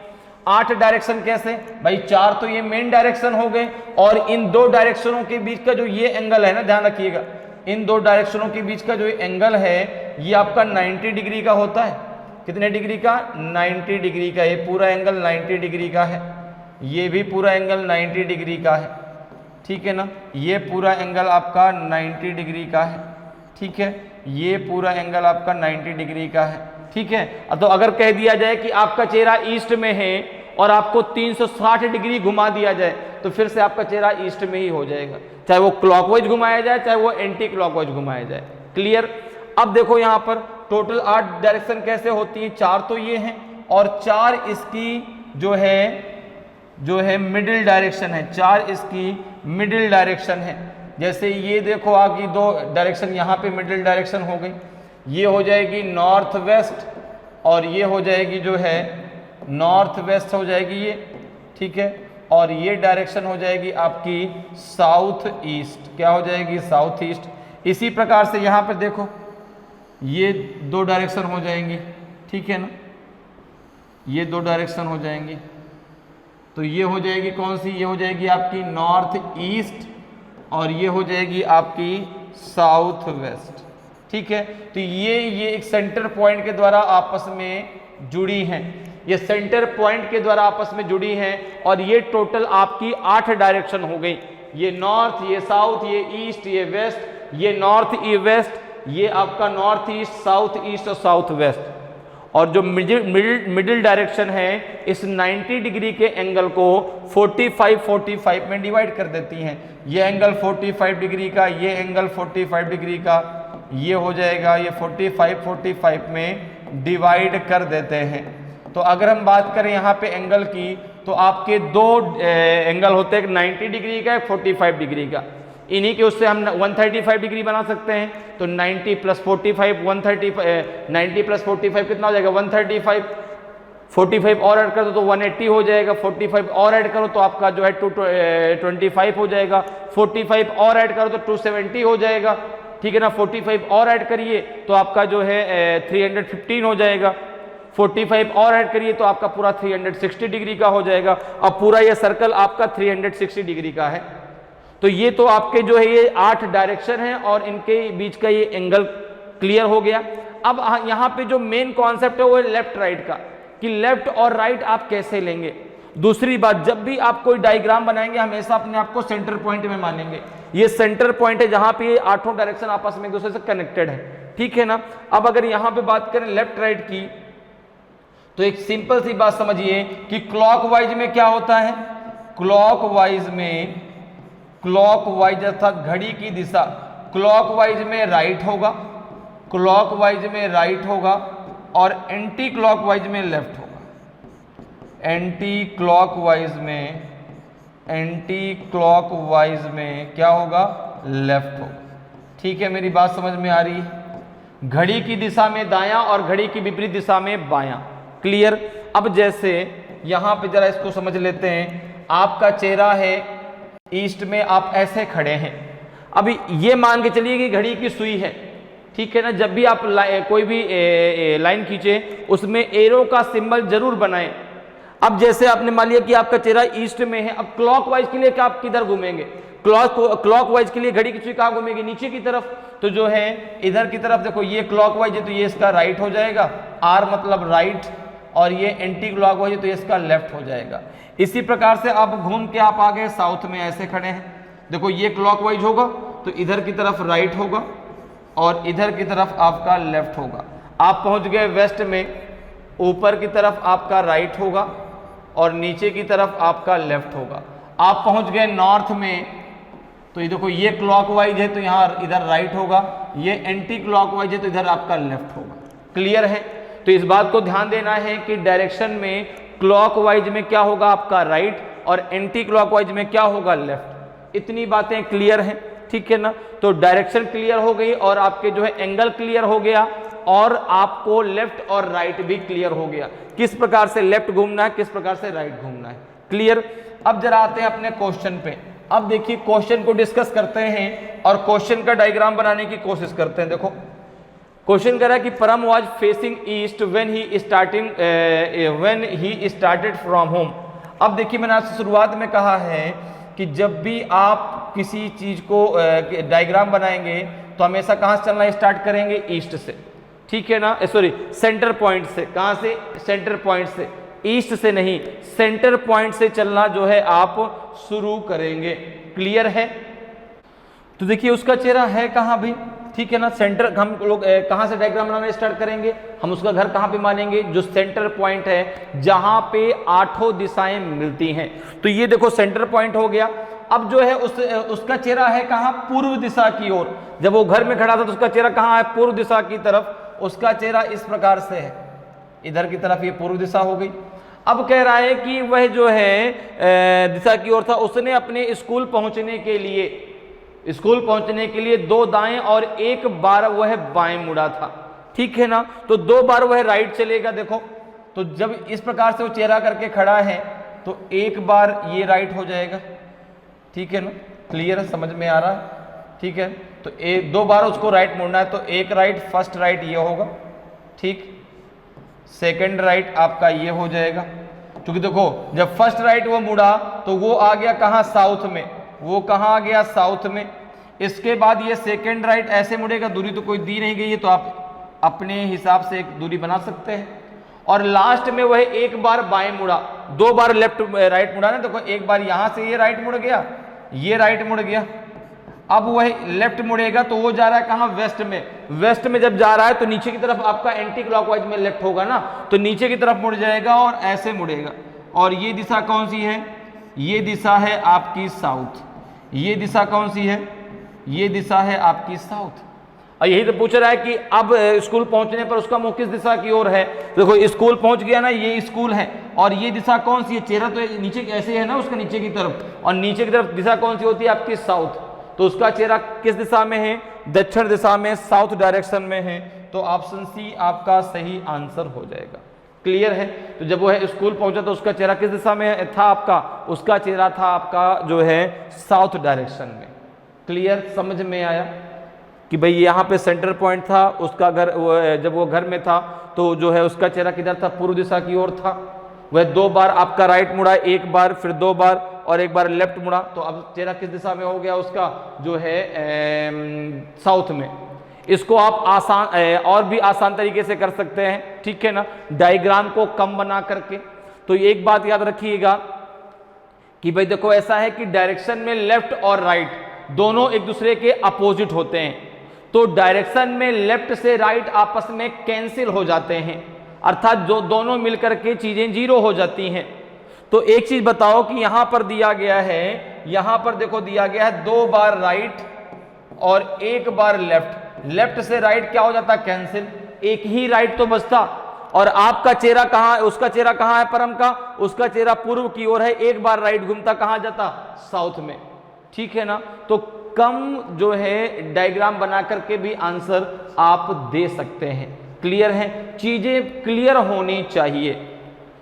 8 डायरेक्शन कैसे भाई? 4 तो ये मेन डायरेक्शन हो गए और इन 2 डायरेक्शनों के बीच का जो ये एंगल है ना, ध्यान रखिएगा, इन 2 डायरेक्शनों के बीच का जो एंगल है ये आपका 90 डिग्री का होता है। कितने डिग्री का? 90 डिग्री का। ये पूरा एंगल 90 डिग्री का है, ये भी पूरा एंगल 90 डिग्री का है, ठीक है ना। ये पूरा एंगल आपका 90 डिग्री का है, ठीक है। ये पूरा एंगल आपका 90 डिग्री का है, ठीक है। तो अगर कह दिया जाए कि आपका चेहरा ईस्ट में है और आपको 360 डिग्री घुमा दिया जाए तो फिर से आपका चेहरा ईस्ट में ही हो जाएगा, चाहे वो क्लॉकवाइज घुमाया जाए चाहे वो एंटी क्लॉकवाइज घुमाया जाए। क्लियर? अब देखो यहां पर टोटल 8 डायरेक्शन कैसे होती है? 4 तो ये हैं और 4 इसकी जो है मिडिल डायरेक्शन है, 4 इसकी मिडिल डायरेक्शन है। जैसे ये देखो आगे 2 डायरेक्शन यहाँ पे मिडिल डायरेक्शन हो गई, ये हो जाएगी नॉर्थ वेस्ट और ये हो जाएगी जो है नॉर्थ वेस्ट हो जाएगी ये, ठीक है। और ये डायरेक्शन हो जाएगी आपकी साउथ ईस्ट। क्या हो जाएगी? South east. इसी प्रकार से यहाँ पर देखो ये 2 डायरेक्शन हो जाएंगी, ठीक है ना, ये 2 डायरेक्शन हो जाएंगी। तो ये हो जाएगी कौन सी? ये हो जाएगी आपकी नॉर्थ ईस्ट और ये हो जाएगी आपकी साउथ वेस्ट, ठीक है। तो ये एक सेंटर पॉइंट के द्वारा आपस में जुड़ी हैं, ये सेंटर पॉइंट के द्वारा आपस में जुड़ी हैं और ये टोटल आपकी 8 डायरेक्शन हो गई। ये नॉर्थ, ये साउथ, ये ईस्ट, ये वेस्ट, ये नॉर्थ, ये वेस्ट, ये आपका नॉर्थ ईस्ट, साउथ ईस्ट और साउथ वेस्ट। और जो मिडिल डायरेक्शन है इस 90 डिग्री के एंगल को 45 में डिवाइड कर देती हैं। ये एंगल 45 डिग्री का, ये एंगल 45 डिग्री का, ये हो जाएगा ये 45 में डिवाइड कर देते हैं। तो अगर हम बात करें यहाँ पे एंगल की तो आपके 2 एंगल होते हैं, एक 90 डिग्री का, एक 45 डिग्री का। इन्हीं के उससे हम 135 डिग्री बना सकते हैं। तो 90 + 45 135, 90 + 45 कितना हो जाएगा? 135। 45 और ऐड कर दो तो 180 हो जाएगा। 45 और ऐड करो तो आपका जो है 225 हो जाएगा। 45 और ऐड करो तो 270 हो जाएगा, ठीक है ना। 45 और ऐड करिए तो आपका जो है 315 हो जाएगा। 45 और ऐड करिए तो आपका पूरा 360 डिग्री का हो जाएगा। अब पूरा ये सर्कल आपका 360 डिग्री का है। तो ये तो आपके जो है ये 8 डायरेक्शन है और इनके बीच का ये एंगल क्लियर हो गया। अब यहाँ पे जो मेन कॉन्सेप्ट है वो है लेफ्ट राइट का, कि लेफ्ट और राइट आप कैसे लेंगे। दूसरी बात, जब भी आप कोई डायग्राम बनाएंगे हमेशा अपने आप को सेंटर पॉइंट में मानेंगे। ये सेंटर पॉइंट है जहां पे ये 8 डायरेक्शन आपस में एक दूसरे से कनेक्टेड है, ठीक है ना। अब अगर यहां पे बात करें लेफ्ट राइट की तो एक सिंपल सी बात समझिए कि क्लॉकवाइज में क्या होता है? क्लॉकवाइज अर्थात घड़ी की दिशा, क्लॉकवाइज में राइट होगा, क्लॉकवाइज में राइट होगा और एंटी क्लॉकवाइज में लेफ्ट होगा। एंटी क्लॉकवाइज में क्या होगा? लेफ्ट होगा, ठीक है। मेरी बात समझ में आ रही है? घड़ी की दिशा में दायां और घड़ी की विपरीत दिशा में बायां। क्लियर? अब जैसे यहां पे जरा इसको समझ लेते हैं। आपका चेहरा है ईस्ट में, आप ऐसे खड़े हैं। अभी ये मान के चलिए कि घड़ी की सुई है, ठीक है ना। जब भी आप कोई भी लाइन खींचे उसमें एरो का सिंबल जरूर बनाएं। अब जैसे आपने मान लिया कि आपका चेहरा ईस्ट में है, अब क्लॉकवाइज के लिए आप किधर घूमेंगे? क्लॉकवाइज के लिए घड़ी की सुई कहाँ घूमेगी? नीचे की तरफ। तो जो है इधर की तरफ देखो, ये क्लॉकवाइज है तो ये इसका राइट हो जाएगा, आर मतलब राइट, और ये एंटी क्लॉकवाइज है तो ये इसका लेफ्ट हो जाएगा। इसी प्रकार से आप घूम के आप आ गए साउथ में, ऐसे खड़े हैं। देखो ये क्लॉकवाइज होगा तो इधर की तरफ राइट होगा और इधर की तरफ आपका लेफ्ट होगा। आप पहुंच गए वेस्ट में, ऊपर की तरफ आपका राइट होगा और नीचे की तरफ आपका लेफ्ट होगा। आप पहुंच गए नॉर्थ में तो ये देखो ये क्लॉकवाइज है तो यहाँ इधर राइट होगा, ये एंटी क्लॉकवाइज है तो इधर आपका लेफ्ट होगा। क्लियर है? तो इस बात को ध्यान देना है कि डायरेक्शन में क्लॉकवाइज में क्या होगा? आपका राइट, और एंटी क्लॉकवाइज में क्या होगा? लेफ्ट। इतनी बातें क्लियर हैं। ठीक है ना। तो डायरेक्शन क्लियर हो गई और आपके जो है एंगल क्लियर हो गया और आपको लेफ्ट और राइट भी क्लियर हो गया, किस प्रकार से लेफ्ट घूमना है, किस प्रकार से राइट घूमना है, क्लियर। अब जरा आते हैं अपने क्वेश्चन पे। अब देखिए क्वेश्चन को डिस्कस करते हैं और क्वेश्चन का डायग्राम बनाने की कोशिश करते हैं। देखो क्वेश्चन कह रहा है कि परम was facing east when he started from home. अब देखिए मैंने आपसे शुरुआत में कहा है कि जब भी आप किसी चीज को डायग्राम बनाएंगे तो हमेशा कहां से चलना स्टार्ट करेंगे, ईस्ट से, ठीक है ना, सॉरी सेंटर पॉइंट से। कहां से, सेंटर पॉइंट से, ईस्ट से नहीं, सेंटर पॉइंट से चलना जो है आप शुरू करेंगे, क्लियर है। तो देखिए उसका चेहरा है कहां भी, ठीक है ना, सेंटर हम लोग कहां से डायग्राम बनाना स्टार्ट करेंगे, हम उसका घर कहां पे मानेंगे, जो सेंटर पॉइंट है जहां पे 8 दिशाएं मिलती हैं। तो ये देखो सेंटर पॉइंट हो गया। अब जो है उसका चेहरा है कहां, पूर्व दिशा की ओर। जब वो घर में खड़ा था तो उसका चेहरा कहां है, पूर्व दिशा की तरफ। उसका चेहरा इस प्रकार से है, इधर की तरफ, ये पूर्व दिशा हो गई। अब कह रहा है कि वह जो है दिशा की ओर था, उसने अपने स्कूल पहुंचने के लिए 2 दाएं और 1 बार वह बाएं मुड़ा था, ठीक है ना। तो 2 बार वह राइट चलेगा। देखो तो जब इस प्रकार से वो चेहरा करके खड़ा है तो 1 बार ये राइट हो जाएगा, ठीक है ना, क्लियर है, समझ में आ रहा है, ठीक है। तो 2 बार उसको राइट मुड़ना है, तो 1 राइट, फर्स्ट राइट ये होगा, ठीक, सेकंड राइट आपका ये हो जाएगा। क्योंकि देखो जब फर्स्ट राइट वो मुड़ा तो वो आ गया कहां, साउथ में, वो कहां आ गया, साउथ में। इसके बाद ये सेकंड राइट ऐसे मुड़ेगा, दूरी तो कोई दी नहीं गई है तो आप अपने हिसाब से एक दूरी बना सकते हैं। और लास्ट में वह 1 बार बाएं मुड़ा, 2 बार लेफ्ट राइट मुड़ा ना, देखो 1 बार यहां से ये राइट मुड़ गया, ये राइट मुड़ गया। अब वह लेफ्ट मुड़ेगा तो वो जा रहा है कहां, वेस्ट में। वेस्ट में जब जा रहा है तो नीचे की तरफ आपका एंटी क्लॉकवाइज में लेफ्ट होगा ना, तो नीचे की तरफ मुड़ जाएगा और ऐसे मुड़ेगा। और ये दिशा कौन सी है, ये दिशा है आपकी साउथ। ये दिशा कौन सी है, ये दिशा है आपकी साउथ। और यही तो पूछ रहा है कि अब स्कूल पहुंचने पर उसका मुंह किस दिशा की ओर है। देखो स्कूल पहुंच गया ना, ये स्कूल है, और ये दिशा कौन सी है, चेहरा तो नीचे ऐसे है ना उसका, नीचे की तरफ, और नीचे की तरफ दिशा कौन सी होती है आपकी, साउथ। तो उसका चेहरा किस दिशा में है, दक्षिण दिशा में, साउथ डायरेक्शन में है। तो ऑप्शन सी आपका सही आंसर हो जाएगा, क्लियर है। तो जब वो है स्कूल पहुंचा तो उसका चेहरा किस दिशा में था आपका, उसका चेहरा था आपका जो है साउथ डायरेक्शन में, क्लियर, समझ में आया कि भाई यहाँ पे सेंटर पॉइंट था, उसका घर, जब वो घर में था तो जो है उसका चेहरा किधर था, पूर्व दिशा की ओर था। वह 2 बार आपका राइट मुड़ा, 1 बार, फिर 2 बार और 1 बार लेफ्ट मुड़ा। तो अब चेहरा किस दिशा में हो गया उसका, जो है साउथ में। इसको आप आसान और भी आसान तरीके से कर सकते हैं, ठीक है ना, डायग्राम को कम बना करके। तो एक बात याद रखिएगा कि भाई देखो ऐसा है कि डायरेक्शन में लेफ्ट और राइट दोनों एक दूसरे के अपोजिट होते हैं। तो डायरेक्शन में लेफ्ट से राइट आपस में कैंसिल हो जाते हैं, अर्थात जो दोनों मिलकर के चीजें 0 हो जाती हैं। तो एक चीज बताओ कि यहां पर दिया गया है, यहां पर देखो दिया गया है 2 बार राइट और 1 बार लेफ्ट। लेफ्ट से राइट क्या हो जाता, कैंसिल, एक ही राइट तो बचता। और आपका चेहरा कहां है, उसका चेहरा कहां है परम का, उसका चेहरा पूर्व की ओर है, 1 बार राइट घूमता कहां जाता, साउथ में, ठीक है ना। तो कम जो है डायग्राम बना करके भी आंसर आप दे सकते हैं, क्लियर है, चीजें क्लियर होनी चाहिए।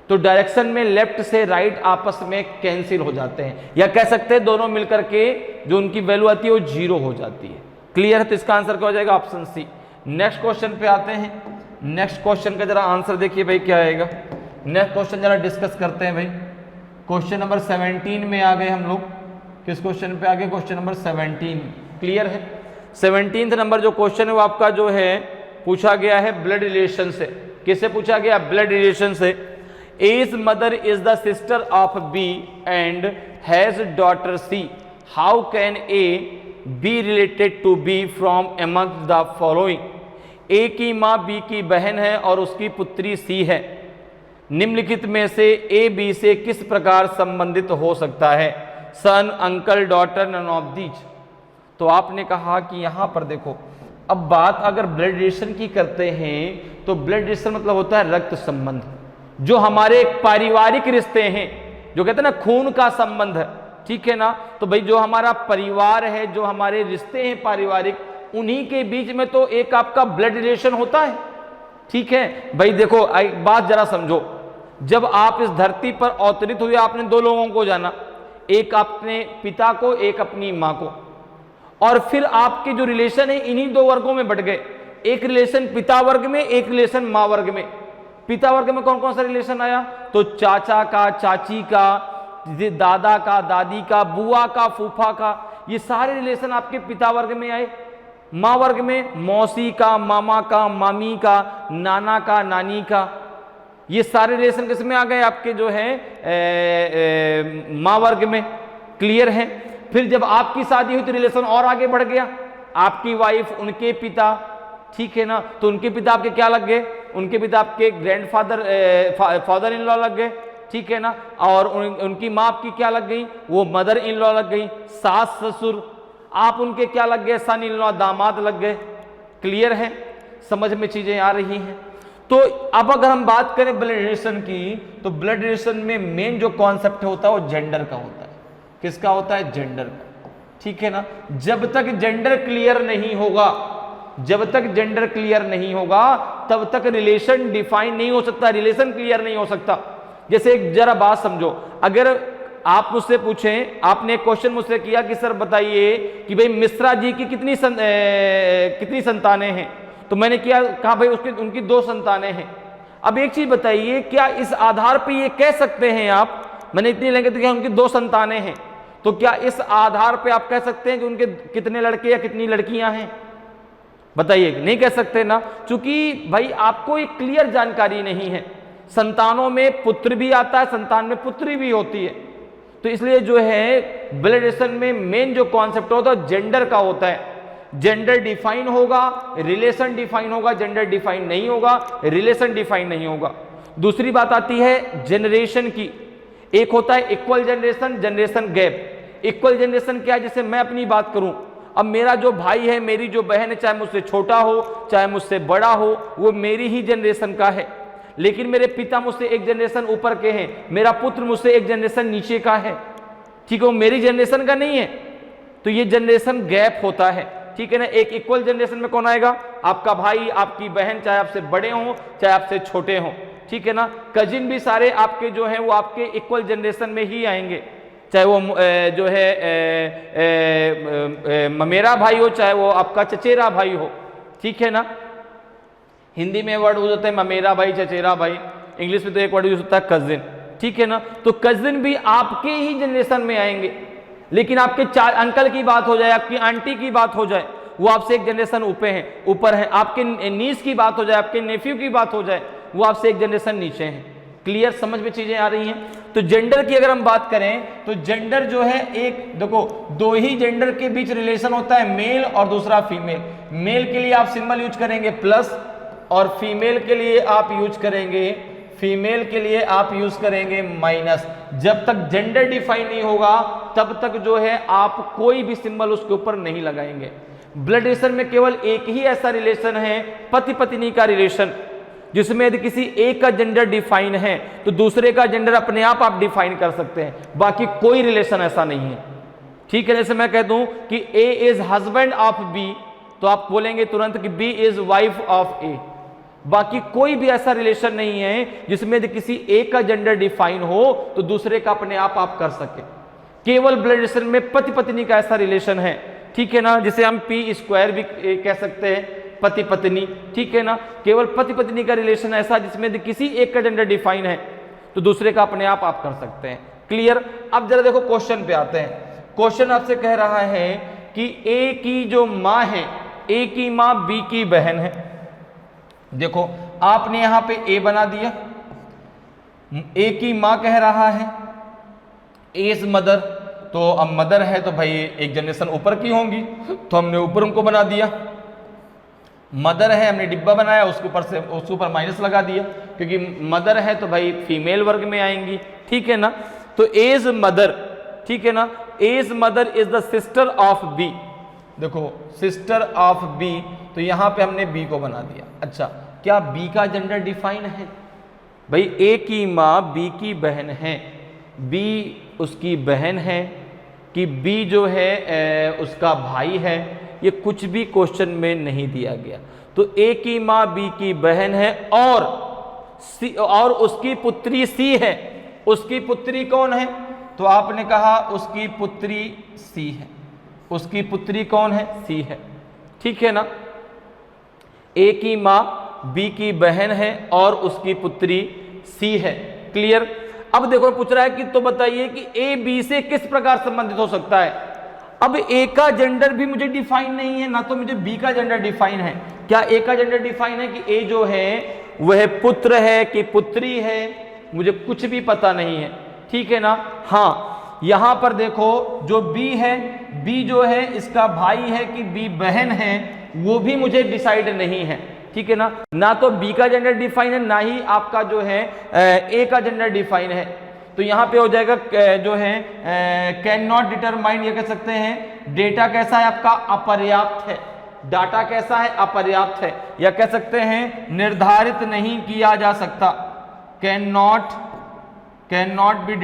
तो डायरेक्शन में लेफ्ट से राइट आपस में कैंसिल हो जाते हैं, या कह सकते हैं दोनों मिलकर के जो उनकी वैल्यू आती है वो 0 हो जाती है, क्लियर है। तो इसका आंसर क्या हो जाएगा, ऑप्शन सी। नेक्स्ट क्वेश्चन पे आते हैं। नेक्स्ट क्वेश्चन का जरा आंसर देखिए भाई क्या आएगा। नेक्स्ट क्वेश्चन जरा डिस्कस करते हैं भाई। क्वेश्चन नंबर 17 में आ गए हम लोग। किस क्वेश्चन पे आ गए, क्वेश्चन नंबर 17, क्लियर है। 17 नंबर जो क्वेश्चन है वो आपका जो है पूछा गया है ब्लड रिलेशन से। किससे पूछा गया, ब्लड रिलेशन से। A's mother is the sister of B and has daughter C. How can A be related to B from among the following? A की माँ B की बहन है और उसकी पुत्री C है। निम्नलिखित में से A B से किस प्रकार संबंधित हो सकता है, son, uncle, daughter, none of these. तो आपने कहा कि यहां पर देखो, अब बात अगर ब्लड रिलेशन की करते हैं तो ब्लड रिलेशन मतलब होता है रक्त संबंध, जो हमारे पारिवारिक रिश्ते हैं, जो कहते हैं ना खून का संबंध है, ठीक है ना। तो भाई जो हमारा परिवार है, जो हमारे रिश्ते हैं पारिवारिक, उन्हीं के बीच में तो एक आपका ब्लड रिलेशन होता है, ठीक है। भाई देखो एक बात जरा समझो, जब आप इस धरती पर अवतरित हुए आपने दो लोगों को जाना, एक अपने पिता को, एक अपनी माँ को, और फिर आपके जो रिलेशन है इन्हीं दो वर्गों में बट गए, एक रिलेशन पिता वर्ग में, एक रिलेशन माँ वर्ग में। पिता वर्ग में कौन कौन सा रिलेशन आया, तो चाचा का, चाची का, दादा का, दादी का, बुआ का, फूफा का, ये सारे रिलेशन आपके पिता वर्ग में आए। माँ वर्ग में मौसी का, मामा का, मामी का, नाना का, नानी का, ये सारे रिलेशन किसमें आ गए, आपके जो है माँ वर्ग में। क्लियर है। फिर जब आपकी शादी हुई तो रिलेशन और आगे बढ़ गया, आपकी वाइफ, उनके पिता, ठीक है ना, तो उनके पिता आपके क्या लग गए, उनके पिता आपके ग्रैंडफादर, फादर इन लॉ लग गए, ठीक है ना। और उनकी माँ आपकी क्या लग गई, वो मदर इन लॉ लग गई। सास ससुर आप उनके क्या लग गए, सन इन लॉ, दामाद लग गए। क्लियर है, समझ में चीजें आ रही हैं। तो अब अगर हम बात करें ब्लड रिलेशन की, तो ब्लड रिलेशन में मेन जो कॉन्सेप्ट होता है वो जेंडर का होता है। किसका होता है, जेंडर का, ठीक है ना। जब तक जेंडर क्लियर नहीं होगा, जब तक जेंडर क्लियर नहीं होगा तब तक रिलेशन डिफाइन नहीं हो सकता, रिलेशन क्लियर नहीं हो सकता। जैसे एक जरा बात समझो, अगर आप मुझसे पूछें, आपने एक क्वेश्चन मुझसे किया कि सर बताइए कि भाई मिश्रा जी की कितनी संतानें हैं, तो मैंने कहा भाई उनकी 2 संतानें हैं। अब एक चीज बताइए, क्या इस आधार पे ये कह सकते हैं आप, मैंने इतनी लेंगे तो क्या उनकी 2 संतानें हैं, तो क्या इस आधार पे आप कह सकते हैं कि उनके कितने लड़के या कितनी लड़कियां हैं, बताइए। नहीं कह सकते ना, क्योंकि भाई आपको एक क्लियर जानकारी नहीं है। संतानों में पुत्र भी आता है, संतान में पुत्री भी होती है। तो इसलिए जो है ब्लड रिलेशन में मेन जो कॉन्सेप्ट होता है जेंडर का होता है। जेंडर डिफाइन होगा, रिलेशन डिफाइन होगा, जेंडर डिफाइन नहीं होगा, रिलेशन डिफाइन नहीं होगा। दूसरी बात आती है जनरेशन की। एक होता है equal generation, generation gap. Equal generation क्या है, जैसे मैं अपनी बात करूं, अब मेरा जो भाई है, मेरी जो बहन है, चाहे मुझसे छोटा हो चाहे मुझसे बड़ा हो, वो मेरी ही जनरेशन का है। लेकिन मेरे पिता मुझसे एक जनरेशन ऊपर के हैं, मेरा पुत्र मुझसे एक जनरेशन नीचे का है, ठीक है, वो मेरी जनरेशन का नहीं है। तो ये जनरेशन गैप होता है, ठीक है ना। एक इक्वल जनरेशन में कौन आएगा, आपका भाई, आपकी बहन, चाहे आपसे बड़े हों चाहे आपसे छोटे हों, ठीक है ना। कजिन भी सारे आपके जो हैं वो आपके इक्वल जनरेशन में ही आएंगे, चाहे वो जो है ममेरा भाई हो, चाहे वो आपका चचेरा भाई हो, ठीक है ना। हिंदी में वर्ड यूज होता है ममेरा भाई, चचेरा भाई, इंग्लिश में तो एक वर्ड यूज होता है कजिन, ठीक है ना। तो कजिन भी आपके ही जनरेशन में आएंगे, लेकिन आपके अंकल की बात हो जाए, आपकी आंटी की बात हो जाए, वो आपसे एक जनरेशन ऊपर है। आपके नीस की बात हो जाए, आपके नेफ्यू की बात हो जाए, वो आपसे एक जनरेशन नीचे हैं। क्लियर, समझ में चीजें आ रही हैं। तो जेंडर की अगर हम बात करें तो जेंडर जो है, एक देखो 2 ही जेंडर के बीच रिलेशन होता है, मेल और दूसरा फीमेल। मेल के लिए आप सिंबल यूज करेंगे प्लस, और फीमेल के लिए आप यूज करेंगे माइनस। जब तक जेंडर डिफाइन नहीं होगा तब तक जो है आप कोई भी सिंबल उसके ऊपर नहीं लगाएंगे। ब्लड रिलेशन में केवल एक ही ऐसा रिलेशन है, पति पत्नी का रिलेशन, जिसमें यदि किसी एक का जेंडर डिफाइन है तो दूसरे का जेंडर अपने आप डिफाइन कर सकते हैं, बाकी कोई रिलेशन ऐसा नहीं है, ठीक है। जैसे मैं कह दूं कि ए इज हस्बैंड ऑफ बी, तो आप बोलेंगे तुरंत कि बी इज वाइफ ऑफ ए। बाकी कोई भी ऐसा रिलेशन नहीं है जिसमें यदि किसी एक का जेंडर डिफाइन हो तो दूसरे का अपने आप कर सके। केवल ब्लड रिलेशन में पति पत्नी का ऐसा रिलेशन है, ठीक है ना, जिसे हम P² भी कह सकते हैं, पति पत्नी, ठीक है ना। केवल पति पत्नी का रिलेशन ऐसा जिसमें किसी एक का जेंडर डिफाइन है तो दूसरे का अपने आप कर सकते हैं। क्लियर। अब जरा देखो क्वेश्चन पे आते हैं। क्वेश्चन आपसे कह रहा है कि ए की जो माँ है, ए की माँ बी की बहन है। देखो आपने यहां पे ए बना दिया, ए की माँ कह रहा है एज मदर, तो अब मदर है तो भाई एक जनरेशन ऊपर की होंगी, तो हमने ऊपर उनको बना दिया। मदर है, हमने डिब्बा बनाया, उसके ऊपर माइनस लगा दिया, क्योंकि मदर है तो भाई फीमेल वर्ग में आएंगी, ठीक है ना। तो एज मदर, ठीक है ना, as mother is the sister of B. देखो सिस्टर ऑफ बी, तो यहां पे हमने बी को बना दिया। अच्छा, क्या बी का जेंडर डिफाइन है? भाई ए की माँ बी की बहन है, बी उसकी बहन है, कि बी जो है उसका भाई है, ये कुछ भी क्वेश्चन में नहीं दिया गया। तो ए की माँ बी की बहन है और उसकी पुत्री सी है। उसकी पुत्री कौन है? तो आपने कहा उसकी पुत्री सी है। उसकी पुत्री कौन है? सी है, ठीक है ना। ए की माँ बी की बहन है और उसकी पुत्री सी है। क्लियर। अब देखो पूछ रहा है कि तो बताइए कि ए बी से किस प्रकार संबंधित हो सकता है। अब ए का जेंडर भी मुझे डिफाइन नहीं है, ना तो मुझे बी का जेंडर डिफाइन है। क्या ए का जेंडर डिफाइन है कि ए जो है वह पुत्र है कि पुत्री है? मुझे कुछ भी पता नहीं है, ठीक है ना। हाँ, यहां पर देखो जो बी है, बी जो है इसका भाई है कि बी बहन है, वो भी मुझे डिसाइड नहीं है, ठीक है ना। ना तो बी का जेंडर डिफाइन है, ना ही आपका जो है ए का जेंडर डिफाइन है। तो यहां पे हो जाएगा जो है कैन नॉट डिटरमाइन, ये कह सकते हैं डेटा कैसा है आपका? अपर्याप्त है। डाटा कैसा है? अपर्याप्त है। या कह सकते हैं निर्धारित नहीं किया जा सकता। कैन नॉट बी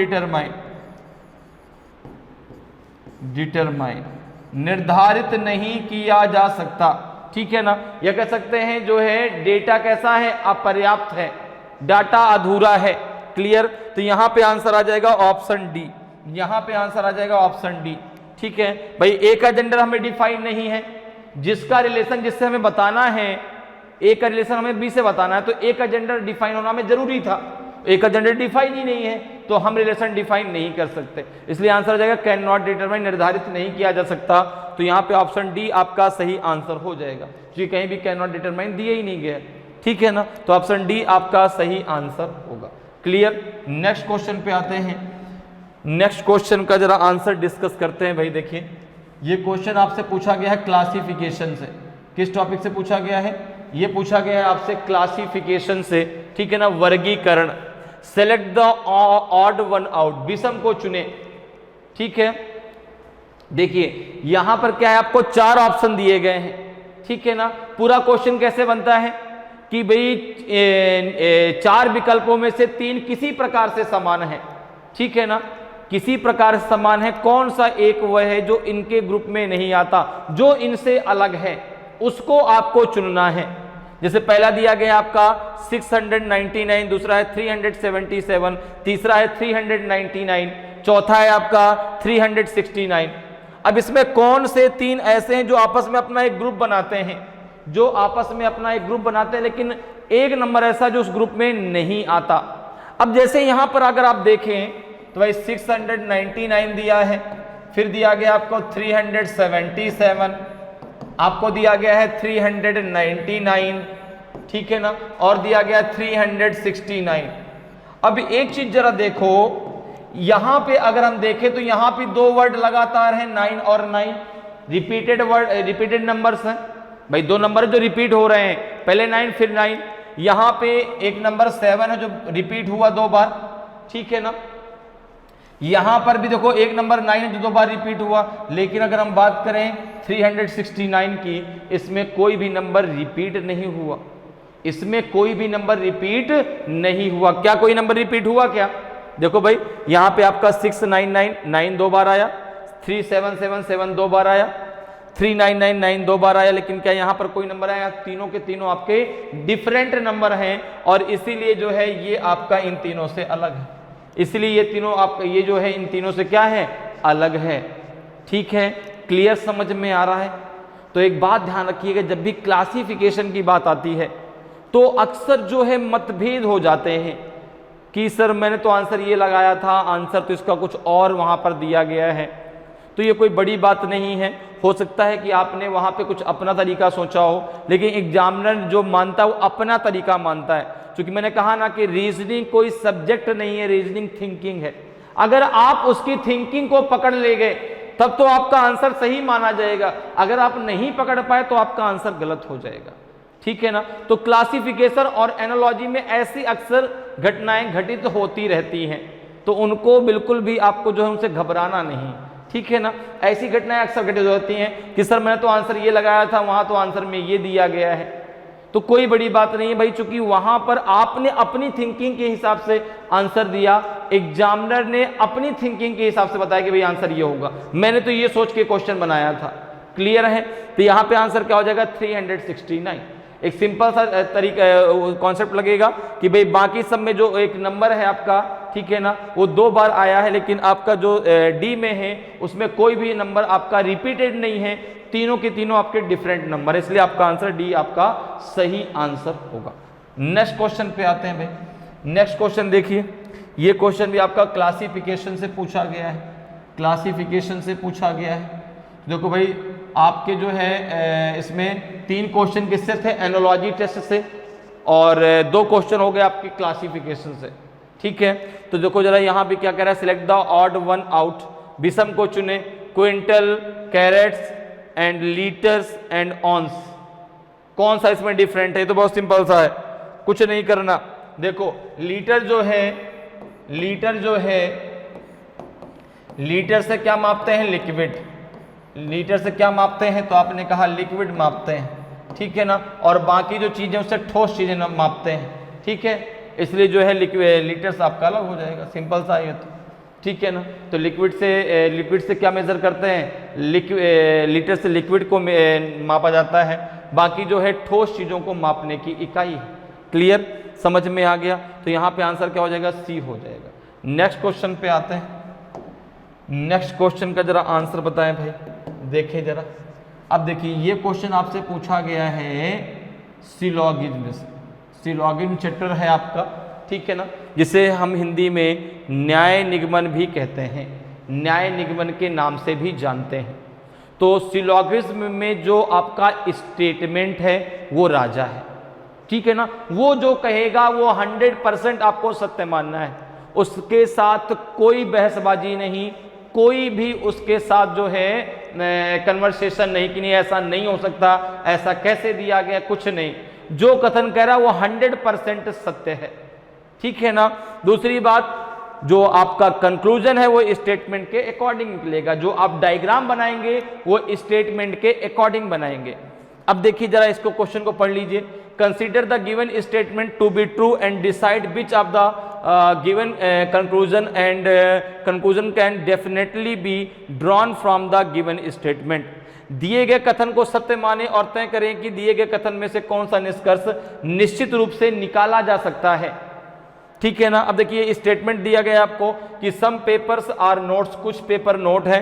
डिटरमाइन, निर्धारित नहीं किया जा सकता, ठीक है ना। यह कह सकते हैं जो है डेटा कैसा है? अपर्याप्त है, डाटा अधूरा है। क्लियर। तो यहां पे आंसर आ जाएगा ऑप्शन डी। यहां पे आंसर आ जाएगा ऑप्शन डी, ठीक है भाई। ए का जेंडर हमें डिफाइन नहीं है, जिसका रिलेशन जिससे हमें बताना है, ए का रिलेशन हमें बी से बताना है, तो ए का जेंडर डिफाइन होना हमें जरूरी था। ए का जेंडर डिफाइन ही नहीं है तो हम रिलेशन डिफाइन नहीं कर सकते, इसलिए आंसर आ जाएगा कैन नॉट डिटरमाइन, निर्धारित नहीं किया जा सकता। तो यहाँ पे ऑप्शन डी आपका सही आंसर हो जाएगा, क्योंकि कहीं भी कैन नॉट डिटरमाइन दिए ही नहीं गया, ठीक है ना। तो ऑप्शन डी आपका सही आंसर होगा। क्लियर। नेक्स्ट क्वेश्चन पे आते हैं। नेक्स्ट क्वेश्चन का जरा आंसर डिस्कस करते हैं। भाई देखिए, ये क्वेश्चन आपसे पूछा गया है क्लासिफिकेशन से। किस टॉपिक से पूछा गया है? ये पूछा गया है आपसे क्लासिफिकेशन से, ठीक है ना, वर्गीकरण। Select the odd one out, विषम को चुने, ठीक है। देखिए यहां पर क्या है, आपको 4 ऑप्शन दिए गए हैं, ठीक है ना। पूरा क्वेश्चन कैसे बनता है कि भाई 4 विकल्पों में से 3 किसी प्रकार से समान है, ठीक है ना, किसी प्रकार से समान है। कौन सा एक वह है जो इनके ग्रुप में नहीं आता, जो इनसे अलग है, उसको आपको चुनना है। जैसे पहला दिया गया आपका 699, दूसरा है 377, तीसरा है 399, चौथा है आपका 369। अब इसमें कौन से 3 ऐसे हैं जो आपस में अपना एक ग्रुप बनाते हैं, जो आपस में अपना एक ग्रुप बनाते हैं, लेकिन एक नंबर ऐसा जो उस ग्रुप में नहीं आता। अब जैसे यहां पर अगर आप देखें तो भाई 699 दिया है, फिर दिया गया आपको 377, आपको दिया गया है 399, ठीक है ना, और दिया गया 369। अब एक चीज जरा देखो, यहां पे अगर हम देखें तो यहां पे 2 वर्ड लगातार हैं, 9 और 9, रिपीटेड वर्ड, रिपीटेड नंबर्स हैं भाई। 2 नंबर जो रिपीट हो रहे हैं, पहले 9 फिर 9। यहां पे एक नंबर 7 है जो रिपीट हुआ 2 बार, ठीक है ना। यहां पर भी देखो एक नंबर 9 है जो 2 बार रिपीट हुआ। लेकिन अगर हम बात करें 369 की, इसमें कोई भी नंबर रिपीट नहीं हुआ, इसमें कोई भी नंबर रिपीट नहीं हुआ। क्या कोई नंबर रिपीट हुआ क्या? देखो भाई यहां पे आपका 699 9 2 बार आया, 3777 2 बार आया, 3999 2 बार आया, लेकिन क्या यहां पर कोई नंबर आया? तीनों के तीनों आपके डिफरेंट नंबर हैं और इसीलिए जो है ये आपका इन तीनों से अलग है। इसलिए ये तीनों आपका ये जो है इन तीनों से क्या है? अलग है, ठीक है। क्लियर, समझ में आ रहा है? तो एक बात ध्यान रखिएगा, जब भी क्लासिफिकेशन की बात आती है तो अक्सर जो है मतभेद हो जाते हैं कि सर मैंने तो आंसर ये लगाया था, आंसर तो इसका कुछ और वहां पर दिया गया है। तो ये कोई बड़ी बात नहीं है, हो सकता है कि आपने वहां पे कुछ अपना तरीका सोचा हो, लेकिन एग्जामिनर जो मानता है वो अपना तरीका मानता है। क्योंकि मैंने कहा ना कि रीजनिंग कोई सब्जेक्ट नहीं है, रीजनिंग थिंकिंग है। अगर आप उसकी थिंकिंग को पकड़ ले गए तब तो आपका आंसर सही माना जाएगा, अगर आप नहीं पकड़ पाए तो आपका आंसर गलत हो जाएगा, ठीक है ना। तो क्लासिफिकेशन और एनालॉजी में ऐसी अक्सर घटनाएं घटित होती रहती हैं, तो उनको बिल्कुल भी आपको जो है उनसे घबराना नहीं, ठीक है ना। ऐसी घटनाएं अक्सर घटित होती हैं कि सर मैंने तो आंसर ये लगाया था, वहां तो आंसर में ये दिया गया है, तो कोई बड़ी बात नहीं है भाई, चूंकि वहां पर आपने अपनी थिंकिंग के हिसाब से आंसर दिया, एग्जामिनर ने अपनी थिंकिंग के हिसाब से बताया कि भाई आंसर ये होगा, मैंने तो ये सोच के क्वेश्चन बनाया था। क्लियर है? तो यहाँ पे आंसर क्या हो जाएगा 369। एक सिंपल सा तरीका कॉन्सेप्ट लगेगा कि भाई बाकी सब में जो एक नंबर है आपका, ठीक है ना, वो 2 बार आया है, लेकिन आपका जो डी में है उसमें कोई भी नंबर आपका रिपीटेड नहीं है, तीनों के तीनों आपके डिफरेंट नंबर है, इसलिए आपका आंसर डी आपका सही आंसर होगा। नेक्स्ट क्वेश्चन पे आते हैं भाई। नेक्स्ट क्वेश्चन देखिए, ये क्वेश्चन भी आपका क्लासिफिकेशन से पूछा गया है, क्लासिफिकेशन से पूछा गया है। देखो भाई आपके जो है इसमें 3 क्वेश्चन किससे थे, एनालॉजी टेस्ट से, और 2 क्वेश्चन हो गए आपके क्लासिफिकेशन से, ठीक है। तो देखो जरा यहाँ पे क्या कह रहा है, select the odd one out, विषम को चुने, quintal, carats and litres and ounces, कौन सा इसमें डिफरेंट है? तो बहुत सिंपल सा है, कुछ नहीं करना। देखो लीटर जो है, लीटर से क्या मापते हैं, लिक्विड, लीटर से क्या मापते हैं, तो आपने कहा लिक्विड मापते हैं, ठीक है ना, और बाकी जो चीजें उससे ठोस चीजें मापते हैं, ठीक है, इसलिए जो है लीटर से आपका अलग हो जाएगा, सिंपल सा ये तो, ठीक है ना। तो लिक्विड से क्या मेजर करते हैं, लीटर से लिक्विड को मापा जाता है, बाकी जो है ठोस चीजों को मापने की इकाई है। क्लियर, समझ में आ गया? तो यहाँ पे आंसर क्या हो जाएगा, सी हो जाएगा। नेक्स्ट क्वेश्चन पे आते हैं। नेक्स्ट क्वेश्चन का जरा आंसर बताएं भाई, देखें जरा। अब देखिए ये क्वेश्चन आपसे पूछा गया है सिलोगिज्म से, सिलोगिज्म चैप्टर है आपका, ठीक है ना, जिसे हम हिंदी में न्याय निगमन भी कहते हैं, न्याय निगमन के नाम से भी जानते हैं। तो सिलोगिज्म में जो आपका स्टेटमेंट है वो राजा है, ठीक है ना, वो जो कहेगा वो 100% आपको सत्य मानना है, उसके साथ कोई बहसबाजी नहीं, कोई भी उसके साथ जो है कन्वर्सेशन नहीं कि नहीं ऐसा नहीं हो सकता, ऐसा कैसे दिया गया, कुछ नहीं, जो कथन कह रहा है वो 100% सत्य है, ठीक है ना। दूसरी बात, जो आपका कंक्लूजन है वो स्टेटमेंट के अकॉर्डिंग निकलेगा, जो आप डायग्राम बनाएंगे वो स्टेटमेंट के अकॉर्डिंग बनाएंगे। अब देखिए जरा इसको, क्वेश्चन को पढ़ लीजिए। Consider the given statement to be true and decide which of the given conclusion and conclusion can definitely be drawn from the given statement. दिए गए कथन को सत्य माने और तय करें कि दिए गए कथन में से कौन सा निष्कर्ष निश्चित रूप से निकाला जा सकता है, ठीक है ना। अब देखिए स्टेटमेंट दिया गया आपको कि सम पेपर्स आर नोट्स, कुछ पेपर नोट है,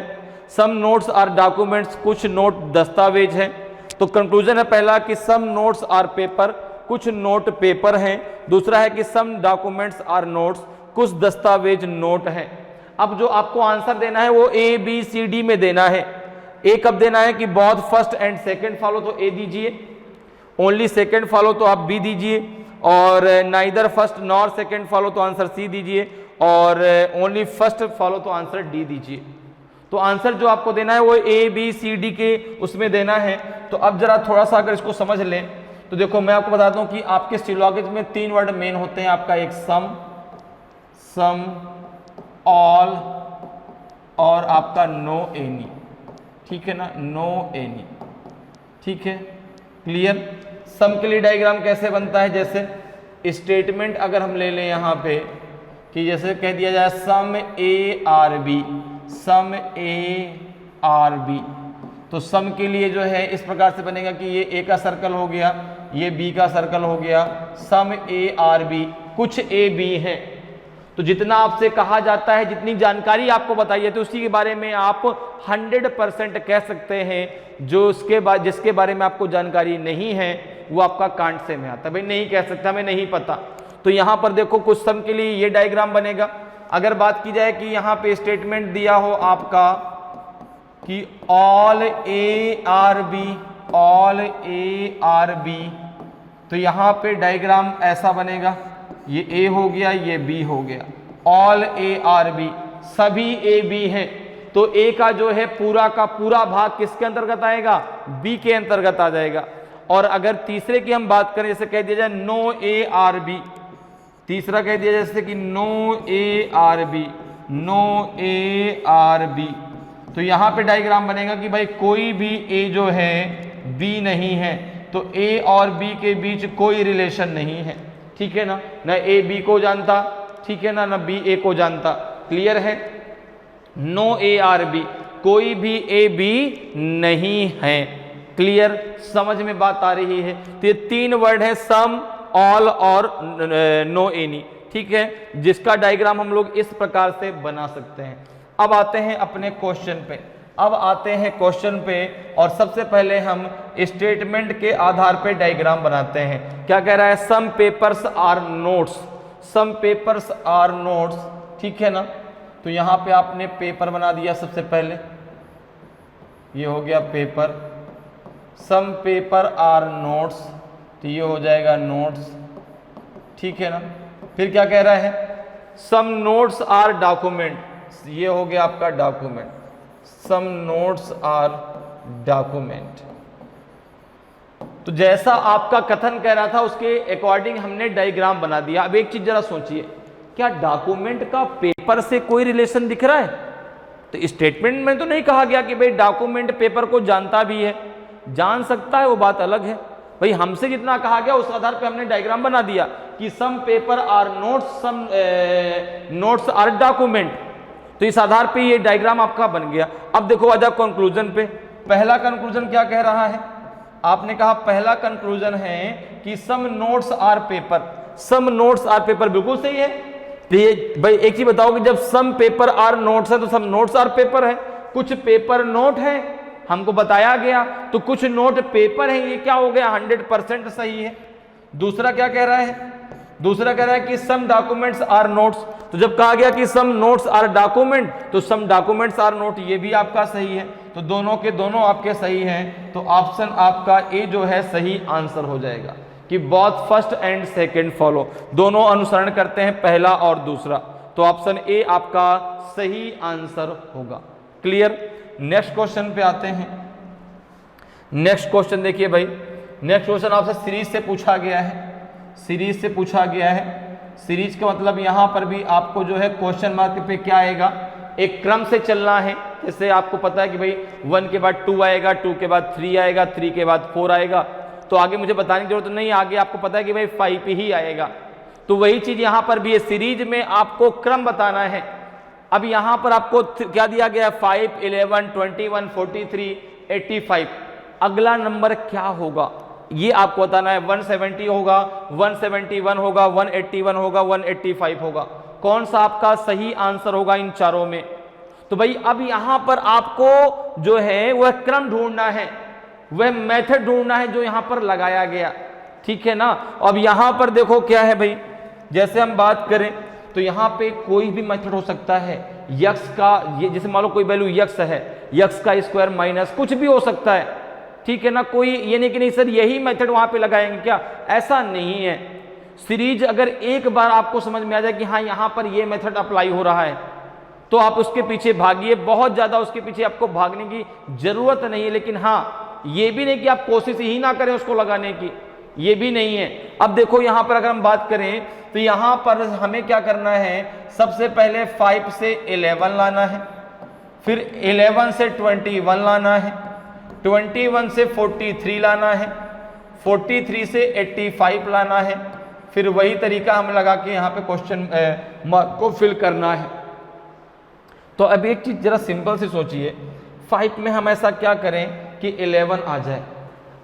सम नोट्स आर डॉक्यूमेंट्स, कुछ नोट दस्तावेज है। तो कंक्लूजन है पहला कि सम नोट्स आर पेपर, कुछ नोट पेपर हैं। दूसरा है कि सम डॉक्यूमेंट्स आर नोट्स, कुछ दस्तावेज नोट हैं। अब जो आपको आंसर देना है वो ए बी सी डी में देना है। ए कब देना है कि बहुत फर्स्ट एंड सेकंड फॉलो तो ए दीजिए, ओनली सेकंड फॉलो तो आप बी दीजिए, और neither first nor second follow तो आंसर सी दीजिए, और ओनली फर्स्ट फॉलो तो आंसर डी दीजिए। तो आंसर जो आपको देना है वो ए बी सी डी के उसमें देना है। तो अब जरा थोड़ा सा अगर इसको समझ लें तो देखो मैं आपको बताता हूं कि आपके सिलोगिज्म में 3 वर्ड मेन होते हैं आपका, एक सम, ऑल और आपका नो एनी, ठीक है ना, नो एनी, ठीक है, क्लियर। सम के लिए डायग्राम कैसे बनता है, जैसे स्टेटमेंट अगर हम ले लें यहाँ पे कि जैसे कह दिया जाए some A are B, some A are B, तो सम के लिए जो है इस प्रकार से बनेगा कि ये ए का सर्कल हो गया, ये बी का सर्कल हो गया, सम ए आर बी, कुछ ए बी है। तो जितना आपसे कहा जाता है, जितनी जानकारी आपको बताई है, तो उसी के बारे में आप 100% कह सकते हैं। जो उसके बाद जिसके बारे में आपको जानकारी नहीं है वो आपका कांट से में आता है, भाई नहीं कह सकता, हमें नहीं पता। तो यहाँ पर देखो कुछ सम के लिए ये डायग्राम बनेगा। अगर बात की जाए कि यहाँ पे स्टेटमेंट दिया हो आपका कि all A are B, all A are B, तो यहाँ पे डायग्राम ऐसा बनेगा, ये ए हो गया, ये बी हो गया, ऑल ए आर बी, सभी ए बी हैं। तो ए का जो है पूरा का पूरा भाग किसके अंतर्गत आएगा, बी के अंतर्गत आ जाएगा। और अगर तीसरे की हम बात करें, जैसे कह दिया जाए नो ए आर बी, तीसरा कह दिया जैसे कि no A are B, no A are B, तो यहां पे डायग्राम बनेगा कि भाई कोई भी ए जो है बी नहीं है, तो ए और बी के बीच कोई रिलेशन नहीं है, ठीक है ना, ना ए बी को जानता, ठीक है ना बी ए को जानता। क्लियर है? नो ए आर बी, कोई भी ए बी नहीं है। क्लियर? समझ में बात आ रही है? तो ये तीन वर्ड है, सम, ऑल और नो एनी, ठीक है, जिसका डायग्राम हम लोग इस प्रकार से बना सकते हैं। अब आते हैं अपने क्वेश्चन पे, और सबसे पहले हम स्टेटमेंट के आधार पे डायग्राम बनाते हैं। क्या कह रहा है? Some papers are notes, some papers are notes, ठीक है ना। तो यहां पे आपने पेपर बना दिया सबसे पहले, ये हो गया paper. Some paper are notes, तो ये हो जाएगा नोट्स, ठीक है ना। फिर क्या कह रहा है? सम नोट्स आर डॉक्यूमेंट, ये हो गया आपका document. Some notes are document. तो जैसा आपका कथन कह रहा था उसके अकॉर्डिंग हमने डायग्राम बना दिया। अब एक चीज जरा सोचिए, क्या डॉक्यूमेंट का पेपर से कोई रिलेशन दिख रहा है? तो स्टेटमेंट में तो नहीं कहा गया कि भाई डॉक्यूमेंट पेपर को जानता भी है, जान सकता है, वो बात अलग है। भाई हमसे जितना कहा गया उस आधार पे हमने डायग्राम बना दिया कि some paper are notes, some notes are document. तो इस आधार पे ये डायग्राम आपका बन गया। अब देखो आ जाओ कंक्लूजन पे। पहला कंक्लूजन क्या कह रहा है? आपने कहा पहला कंक्लूजन है कि some notes are paper, some notes are paper, बिल्कुल सही है। तो ये भाई एक चीज बताओ कि जब सम पेपर आर नोट्स है तो सम नोट्स आर पेपर है, कुछ पेपर नोट है, हमको बताया गया, तो कुछ नोट पेपर है, ये क्या हो गया? 100% सही है। दूसरा क्या कह रहा है? दूसरा कह रहा है कि सम डॉक्यूमेंट्स आर नोट्स। तो जब कहा गया कि सम नोट्स आर डॉक्यूमेंट, तो सम डॉक्यूमेंट्स आर नोट, ये भी आपका सही है। तो दोनों के दोनों आपके सही हैं। तो ऑप्शन आपका ए जो है सही आंसर हो जाएगा कि both first and second follow, दोनों अनुसरण करते हैं, पहला और दूसरा। तो ऑप्शन ए आपका सही आंसर होगा। क्लियर? नेक्स्ट क्वेश्चन पे आते हैं। नेक्स्ट क्वेश्चन देखिए भाई, नेक्स्ट क्वेश्चन आपसे सीरीज से पूछा गया है, सीरीज से पूछा गया है। सीरीज का मतलब यहां पर भी आपको जो है क्वेश्चन मार्क पे क्या आएगा? एक क्रम से चलना है। जैसे आपको पता है कि भाई 1 के बाद 2 आएगा, 2 के बाद 3 आएगा, 3 के बाद 4 आएगा, तो आगे मुझे बताने की जरूरत नहीं, आगे आपको पता है कि भाई 5 ही आएगा। तो वही चीज यहां पर भी है, सीरीज में आपको क्रम बताना है। अब यहां पर आपको क्या दिया गया है? 5, 11, 21, 43, 85। अगला नंबर क्या होगा ये आपको बताना है। 170 होगा, 171 होगा, 181 होगा, 185 होगा। कौन सा आपका सही आंसर होगा इन चारों में? तो भाई अब यहां पर आपको जो है वह क्रम ढूंढना है, वह मेथड ढूंढना है जो यहां पर लगाया गया, ठीक है ना। अब यहां पर देखो क्या है भाई, जैसे हम बात करें तो यहां पे कोई भी मेथड हो सकता है। यक्स का ये जैसे मान लो कोई वैल्यू यक्स है, यक्स का स्क्वायर माइनस कुछ भी हो सकता है, ठीक है ना। कोई ये नहीं कि नहीं सर यही मेथड वहां पे लगाएंगे, क्या? ऐसा नहीं है। सीरीज अगर एक बार आपको समझ में आ जाए कि हाँ यहां पर ये मेथड अप्लाई हो रहा है, तो आप उसके पीछे भागिए। बहुत ज्यादा उसके पीछे आपको भागने की जरूरत नहीं है, लेकिन हाँ ये भी नहीं कि आप कोशिश ही ना करें उसको लगाने की, ये भी नहीं है। अब देखो यहां पर अगर हम बात करें तो यहां पर हमें क्या करना है? सबसे पहले 5 से 11 लाना है, फिर 11 से 21 लाना है, 21 से 43 लाना है, 43 से 85 लाना है, फिर वही तरीका हम लगा के यहाँ पे क्वेश्चन मार्क को फिल करना है। तो अब एक चीज जरा सिंपल से सोचिए, 5 में हम ऐसा क्या करें कि 11 आ जाए।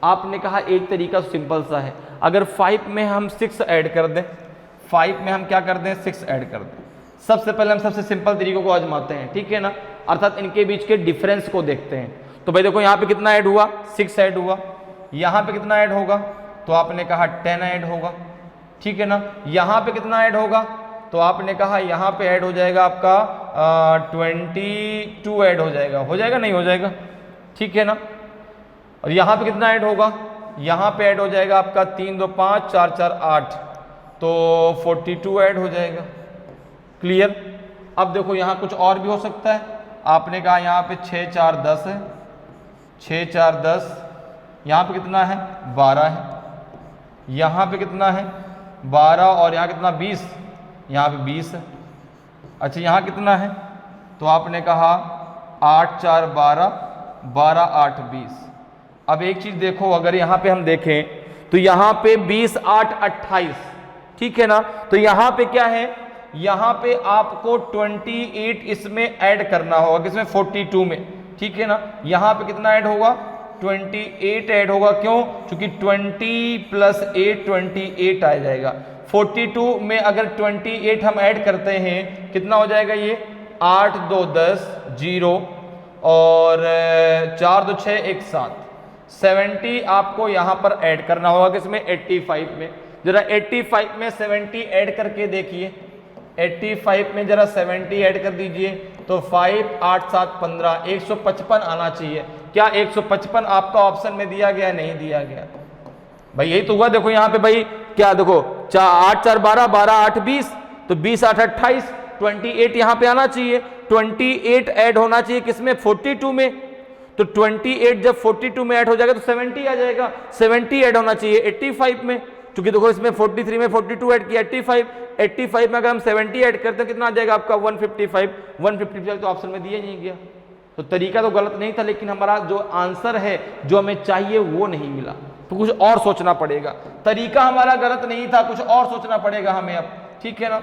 आपने कहा एक तरीका सिंपल सा है, अगर 5 में हम 6 ऐड कर दें, 5 में हम क्या कर दें? 6 ऐड कर दें। सबसे पहले हम सबसे सिंपल तरीकों को आजमाते हैं, ठीक है ना, अर्थात इनके बीच के डिफरेंस को देखते हैं। तो भाई देखो यहाँ पे कितना ऐड हुआ? 6 ऐड हुआ। यहाँ पे कितना ऐड होगा? तो आपने कहा 10 ऐड होगा, ठीक है ना। यहाँ पे कितना ऐड होगा? तो आपने कहा यहाँ पे ऐड हो जाएगा आपका 22 ऐड हो जाएगा नहीं हो जाएगा, ठीक है ना। और यहाँ पे कितना ऐड होगा? यहाँ पे ऐड हो जाएगा आपका 3 2 5 4 4 8, तो 42 ऐड हो जाएगा। क्लियर? अब देखो यहाँ कुछ और भी हो सकता है। आपने कहा यहाँ पे 6 4 10 है, 6 4 10, यहाँ पे कितना है? 12 है, यहाँ पे कितना है? 12, और यहाँ कितना? 20, यहाँ पे 20 है। अच्छा यहाँ कितना है? तो आपने कहा 8 4 12, 12 8 20, अब एक चीज देखो, अगर यहाँ पे हम देखें तो यहाँ पे 20 8 28, ठीक है ना। तो यहाँ पे क्या है, यहाँ पे आपको 28 इसमें ऐड करना होगा, किसमें 42 में, ठीक है ना। यहाँ पे कितना ऐड होगा, 28 ऐड होगा, क्यों, क्योंकि 20 + 8 28 आ जाएगा। 42 में अगर 28 हम ऐड करते हैं कितना हो जाएगा, ये 8 2 10 0 और 4 2 6 1 7, 70 आपको यहां पर ऐड करना होगा, किसमें 85 में। जरा 85 में 70 ऐड करके देखिए, 85 में जरा 70 ऐड कर दीजिए तो 5 8 7 15 155 आना चाहिए। क्या 155 आपका ऑप्शन में दिया गया, नहीं दिया गया भाई, यही तो हुआ। देखो यहाँ पे भाई क्या, देखो 8 4 12 12 8 20, तो 20 8 28, 28 यहाँ पे आना चाहिए, 28 ऐड होना चाहिए किसमें, 42 में। तो 28 जब 42 में ऐड हो जाएगा तो 70 आ जाएगा, 70 ऐड होना चाहिए 85 में, क्योंकि देखो इसमें 43 में 42 ऐड किया 85 में अगर हम 70 ऐड करते हैं कितना आ जाएगा आपका 155 तो ऑप्शन में दिया नहीं गया। तो तरीका तो गलत नहीं था, लेकिन हमारा जो आंसर है जो हमें चाहिए वो नहीं मिला, तो कुछ और सोचना पड़ेगा। तरीका हमारा गलत नहीं था, कुछ और सोचना पड़ेगा हमें अब, ठीक है ना।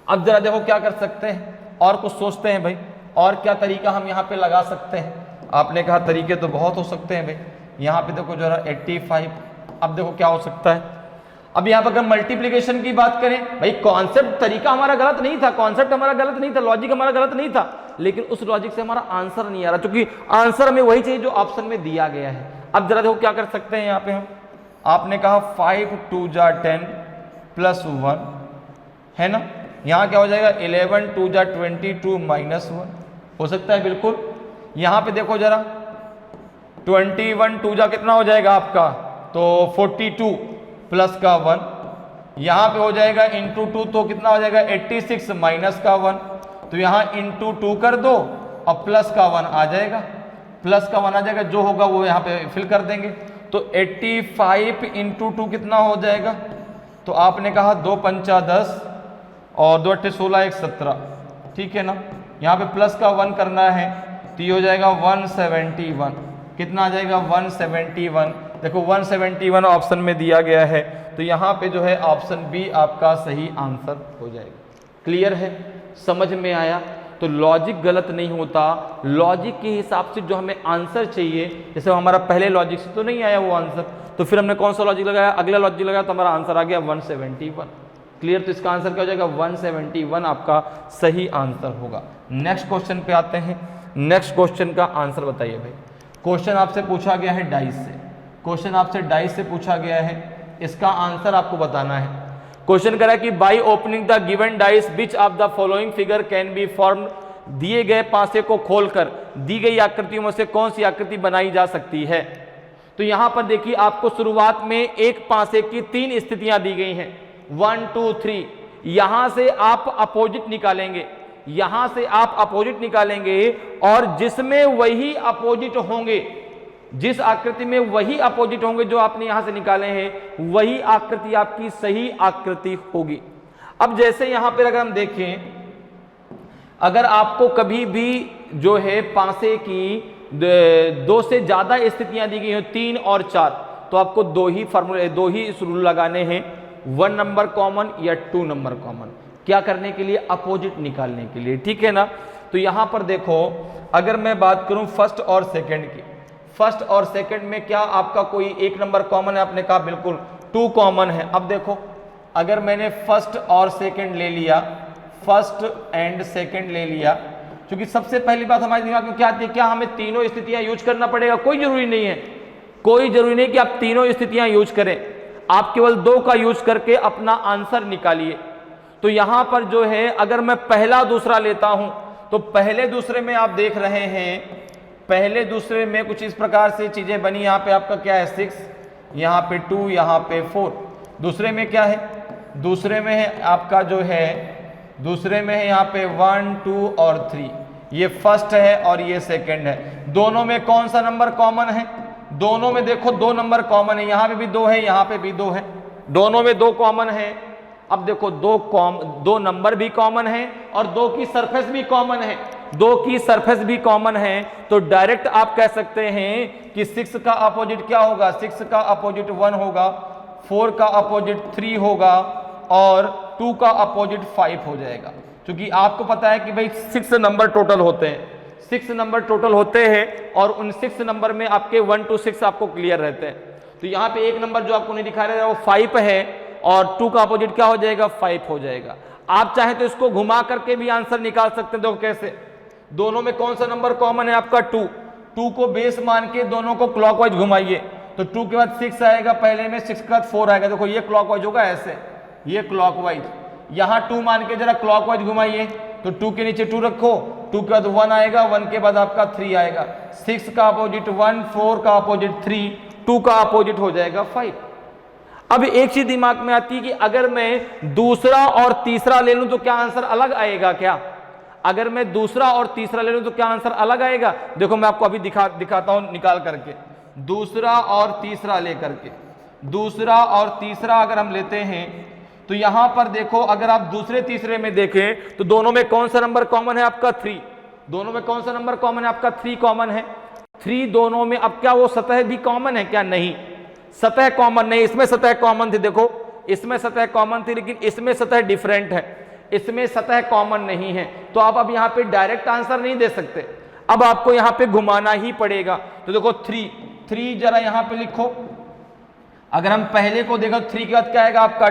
अब जरा देखो क्या कर सकते हैं, और कुछ सोचते हैं भाई, और क्या तरीका हम यहाँ पे लगा सकते हैं। आपने कहा तरीके तो बहुत हो सकते हैं भाई, यहाँ पे देखो जरा 85, अब देखो क्या हो सकता है। अब यहाँ पर अगर मल्टीप्लिकेशन की बात करें, भाई कॉन्सेप्ट तरीका हमारा गलत नहीं था, कॉन्सेप्ट हमारा गलत नहीं था, लॉजिक हमारा गलत नहीं था, लेकिन उस लॉजिक से हमारा आंसर नहीं आ रहा, क्योंकि आंसर हमें वही चाहिए जो ऑप्शन में दिया गया है। अब जरा देखो क्या कर सकते हैं यहाँ पे हम, आपने कहा 5 2 जा 10 + 1 है ना, यहाँ क्या हो जाएगा 11 2 जा 22 -1 हो सकता है बिल्कुल। यहाँ पे देखो जरा 21 2 जा कितना हो जाएगा आपका, तो 42 प्लस का 1, यहाँ पे हो जाएगा इंटू 2 तो कितना हो जाएगा 86 माइनस का 1, तो यहाँ इंटू 2 कर दो और प्लस का 1 आ जाएगा, प्लस का 1 आ जाएगा, जो होगा वो यहाँ पे फिल कर देंगे। तो 85 इंटू 2 कितना हो जाएगा, तो आपने कहा 2 पंचा 10 और 2 8 16 1 17, ठीक है ना। यहाँ पे प्लस का 1 करना है तो ये हो जाएगा 171, कितना आ जाएगा 171। देखो 171 ऑप्शन में दिया गया है, तो यहाँ पे जो है ऑप्शन बी आपका सही आंसर हो जाएगा। क्लियर है, समझ में आया। तो लॉजिक गलत नहीं होता, लॉजिक के हिसाब से जो हमें आंसर चाहिए, जैसे हमारा पहले लॉजिक से तो नहीं आया वो आंसर, तो फिर हमने कौन सा लॉजिक लगाया, अगला लॉजिक लगाया, तो हमारा आंसर आ गया 171। क्लियर, तो इसका आंसर क्या हो जाएगा 171 आपका सही आंसर होगा। नेक्स्ट क्वेश्चन पे आते हैं। नेक्स्ट क्वेश्चन का आंसर बताइए भाई। क्वेश्चन आपसे पूछा गया है डाइस से, क्वेश्चन आपसे डाइस से पूछा गया है, इसका आंसर आपको बताना है। क्वेश्चन करा कि by opening the given dice which of the following figure can be form, दिए गए पासे को खोलकर दी गई आकृतियों में से कौन सी आकृति बनाई जा सकती है। तो यहां पर देखिए आपको शुरुआत में एक पासे की 3 स्थितियां दी गई हैं, 1 2 3। यहां से आप अपोजिट निकालेंगे, यहां से आप अपोजिट निकालेंगे और जिसमें वही अपोजिट होंगे, जिस आकृति में वही अपोजिट होंगे जो आपने यहां से निकाले हैं, वही आकृति आपकी सही आकृति होगी। अब जैसे यहां पर अगर हम देखें, अगर आपको कभी भी जो है पासे की 2 से ज्यादा स्थितियां दी गई हो, 3 और 4, तो आपको 2 ही फॉर्मूले, 2 ही रूल लगाने हैं, 1 नंबर कॉमन या 2 नंबर कॉमन। क्या करने के लिए, अपोजिट निकालने के लिए, ठीक है ना। तो यहां पर देखो, अगर मैं बात करूं फर्स्ट और सेकंड की, फर्स्ट और सेकंड में क्या आपका कोई 1 नंबर कॉमन है, आपने कहा बिल्कुल 2 कॉमन है। अब देखो अगर मैंने फर्स्ट और सेकंड ले लिया, फर्स्ट एंड सेकंड ले लिया, क्योंकि सबसे पहली बात हमारे दिमाग में क्या आती है, क्या हमें तीनों स्थितियां यूज करना पड़ेगा, कोई जरूरी नहीं है, कोई जरूरी नहीं कि आप तीनों स्थितियां यूज करें, आप केवल 2 का यूज करके अपना आंसर निकालिए। तो यहां पर जो है अगर मैं पहला दूसरा लेता हूं, तो पहले दूसरे में आप देख रहे हैं, पहले दूसरे में कुछ इस प्रकार से चीजें बनी, यहां पे आपका क्या है 6, यहां पे 2, यहां पे 4। दूसरे में क्या है, दूसरे में है आपका जो है, दूसरे में है यहाँ पे 1 2 और 3, ये फर्स्ट है और ये सेकंड है। दोनों में कौन सा नंबर कॉमन है, दोनों में देखो 2 नंबर कॉमन है, यहाँ पे भी 2 है, यहाँ पे भी 2 है, दोनों में 2 कॉमन है। अब देखो 2 नंबर भी कॉमन है और 2 की सरफेस भी कॉमन है, 2 की सरफेस भी कॉमन है, तो डायरेक्ट आप कह सकते हैं कि 6 का अपोजिट क्या होगा, 6 का अपोजिट 1 होगा, 4 का अपोजिट 3 होगा और 2 का अपोजिट 5 हो जाएगा। क्योंकि आपको पता है कि भाई 6 नंबर टोटल होते हैं, 6 नंबर टोटल होते हैं और उन 6 नंबर में आपके 1 to 6 आपको क्लियर रहते हैं। तो यहाँ पे एक नंबर जो आपको नहीं दिखा रहा है वो 5 है और 2 का अपोजिट क्या हो जाएगा, 5 हो जाएगा। आप चाहें तो इसको घुमा करके भी आंसर निकाल सकते हैं। देखो कैसे, दोनों में कौन सा नंबर कॉमन है आपका 2, 2 को बेस मान के दोनों को क्लॉकवाइज घुमाइए तो 2 के बाद 6 आएगा, पहले में 6 के बाद 4 आएगा। देखो ये क्लॉकवाइज होगा, ऐसे ये क्लॉकवाइज। यहाँ 2 मान के जरा क्लॉकवाइज घुमाइए तो 2 के नीचे 2 रखो, 2 के बाद 1 आएगा, 1 के बाद आपका 3 आएगा, 6 का अपोजिट 1, 4 का अपोजिट 3, 2 का अपोजिट हो जाएगा 5। अब एक चीज दिमाग में आती है कि अगर मैं दूसरा और तीसरा ले लूं तो क्या आंसर अलग आएगा क्या? अगर मैं दूसरा और तीसरा ले लूं तो क्या आंसर अलग आएगा? देखो मैं आपको अभी दिखाता हूं निकाल करके। दूसरा और तीसरा लेकर के, दूसरा और तीसरा अगर हम लेते हैं तो यहां पर देखो, अगर आप दूसरे तीसरे में देखें तो दोनों में कौन सा नंबर कॉमन है आपका 3। दोनों में कौन सा नंबर कॉमन है आपका 3 कॉमन है। 3 दोनों में, अब क्या वो सतह भी कॉमन है क्या? नहीं, सतह कॉमन नहीं। इसमें सतह कॉमन थी, देखो इसमें सतह कॉमन थी लेकिन इसमें सतह डिफरेंट है, इसमें सतह कॉमन नहीं है। तो आप अब यहां पे डायरेक्ट आंसर नहीं दे सकते, अब आपको यहां पे घुमाना ही पड़ेगा। तो देखो 3 जरा यहां पे लिखो। अगर हम पहले को देखो 3 के बाद क्या आएगा आपका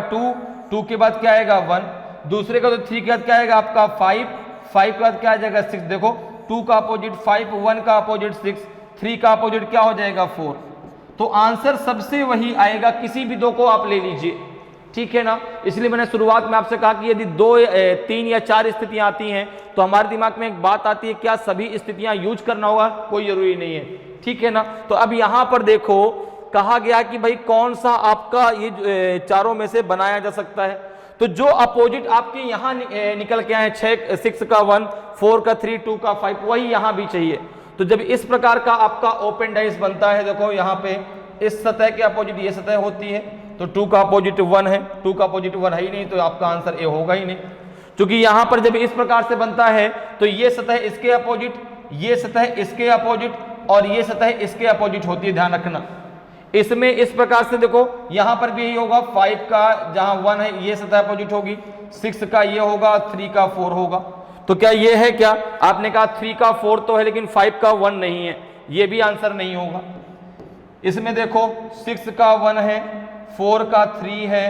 2 के बाद क्या आएगा 1, दूसरे का तो 3 के बाद क्या आएगा आपका 5 के बाद क्या आ जाएगा 6। देखो 2 का अपोजिट 5, 1 का अपोजिट 6, 3 का अपोजिट क्या हो जाएगा 4। तो आंसर सबसे वही आएगा, किसी भी 2 को आप ले लीजिए, ठीक है ना। इसलिए मैंने शुरुआत में आपसे कहा कि यदि 2, 3 या 4 स्थितियां आती हैं तो हमारे दिमाग में एक बात आती है, क्या सभी स्थितियां यूज करना होगा? कोई जरूरी नहीं है, ठीक है ना। तो अब यहां पर देखो कहा गया कि भाई कौन सा आपका ये चारों में से बनाया जा सकता है। तो जो अपोजिट आपके यहां निकल के आए 6 का 1, 4 का 3, 2 का 5, वही यहां भी चाहिए। तो जब इस प्रकार का आपका ओपन डाइस बनता है, देखो यहाँ पे इस सतह के अपोजिट ये सतह होती है, तो 2 का अपोजिट 1 है, 2 का अपोजिट 1 है ही नहीं, तो आपका आंसर ए होगा ही नहीं। क्योंकि यहाँ पर जब इस प्रकार से बनता है तो ये सतह इसके अपोजिट, ये सतह इसके अपोजिट और ये सतह इसके अपोजिट होती है, ध्यान रखना। इसमें इस प्रकार से देखो यहाँ पर भी यही होगा, 5 का जहाँ 1 है ये सतह अपोजिट होगी, 6 का ये होगा, 3 का 4 होगा। तो क्या ये है क्या? आपने कहा 3 का 4 तो है लेकिन 5 का 1 नहीं है, ये भी आंसर नहीं होगा। इसमें देखो 6 का 1 है, 4 का 3 है,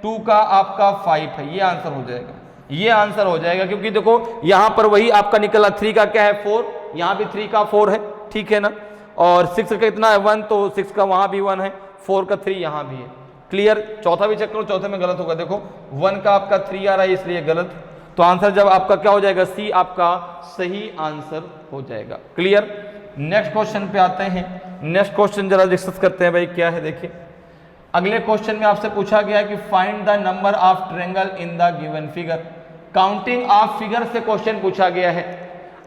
2 का आपका 5 है, ये आंसर हो जाएगा, ये आंसर हो जाएगा। क्योंकि देखो यहां पर वही आपका निकला, 3 का क्या है 4, यहां भी 3 का 4 है, ठीक है ना। और 6 का कितना है 1, तो 6 का वहां भी 1 है, 4 का 3 यहां भी है। क्लियर? चौथा भी चेक करो, चौथे में गलत होगा। देखो 1 का आपका 3 आ रहा है इसलिए गलत। तो आंसर जब आपका क्या हो जाएगा, सी आपका सही आंसर हो जाएगा। क्लियर? नेक्स्ट क्वेश्चन पे आते हैं। नेक्स्ट क्वेश्चन जरा डिस्कस करते हैं भाई, क्या है देखिए। अगले क्वेश्चन में आपसे पूछा गया है कि find the number of triangle in the given figure. Counting of figure से क्वेश्चन पूछा गया है।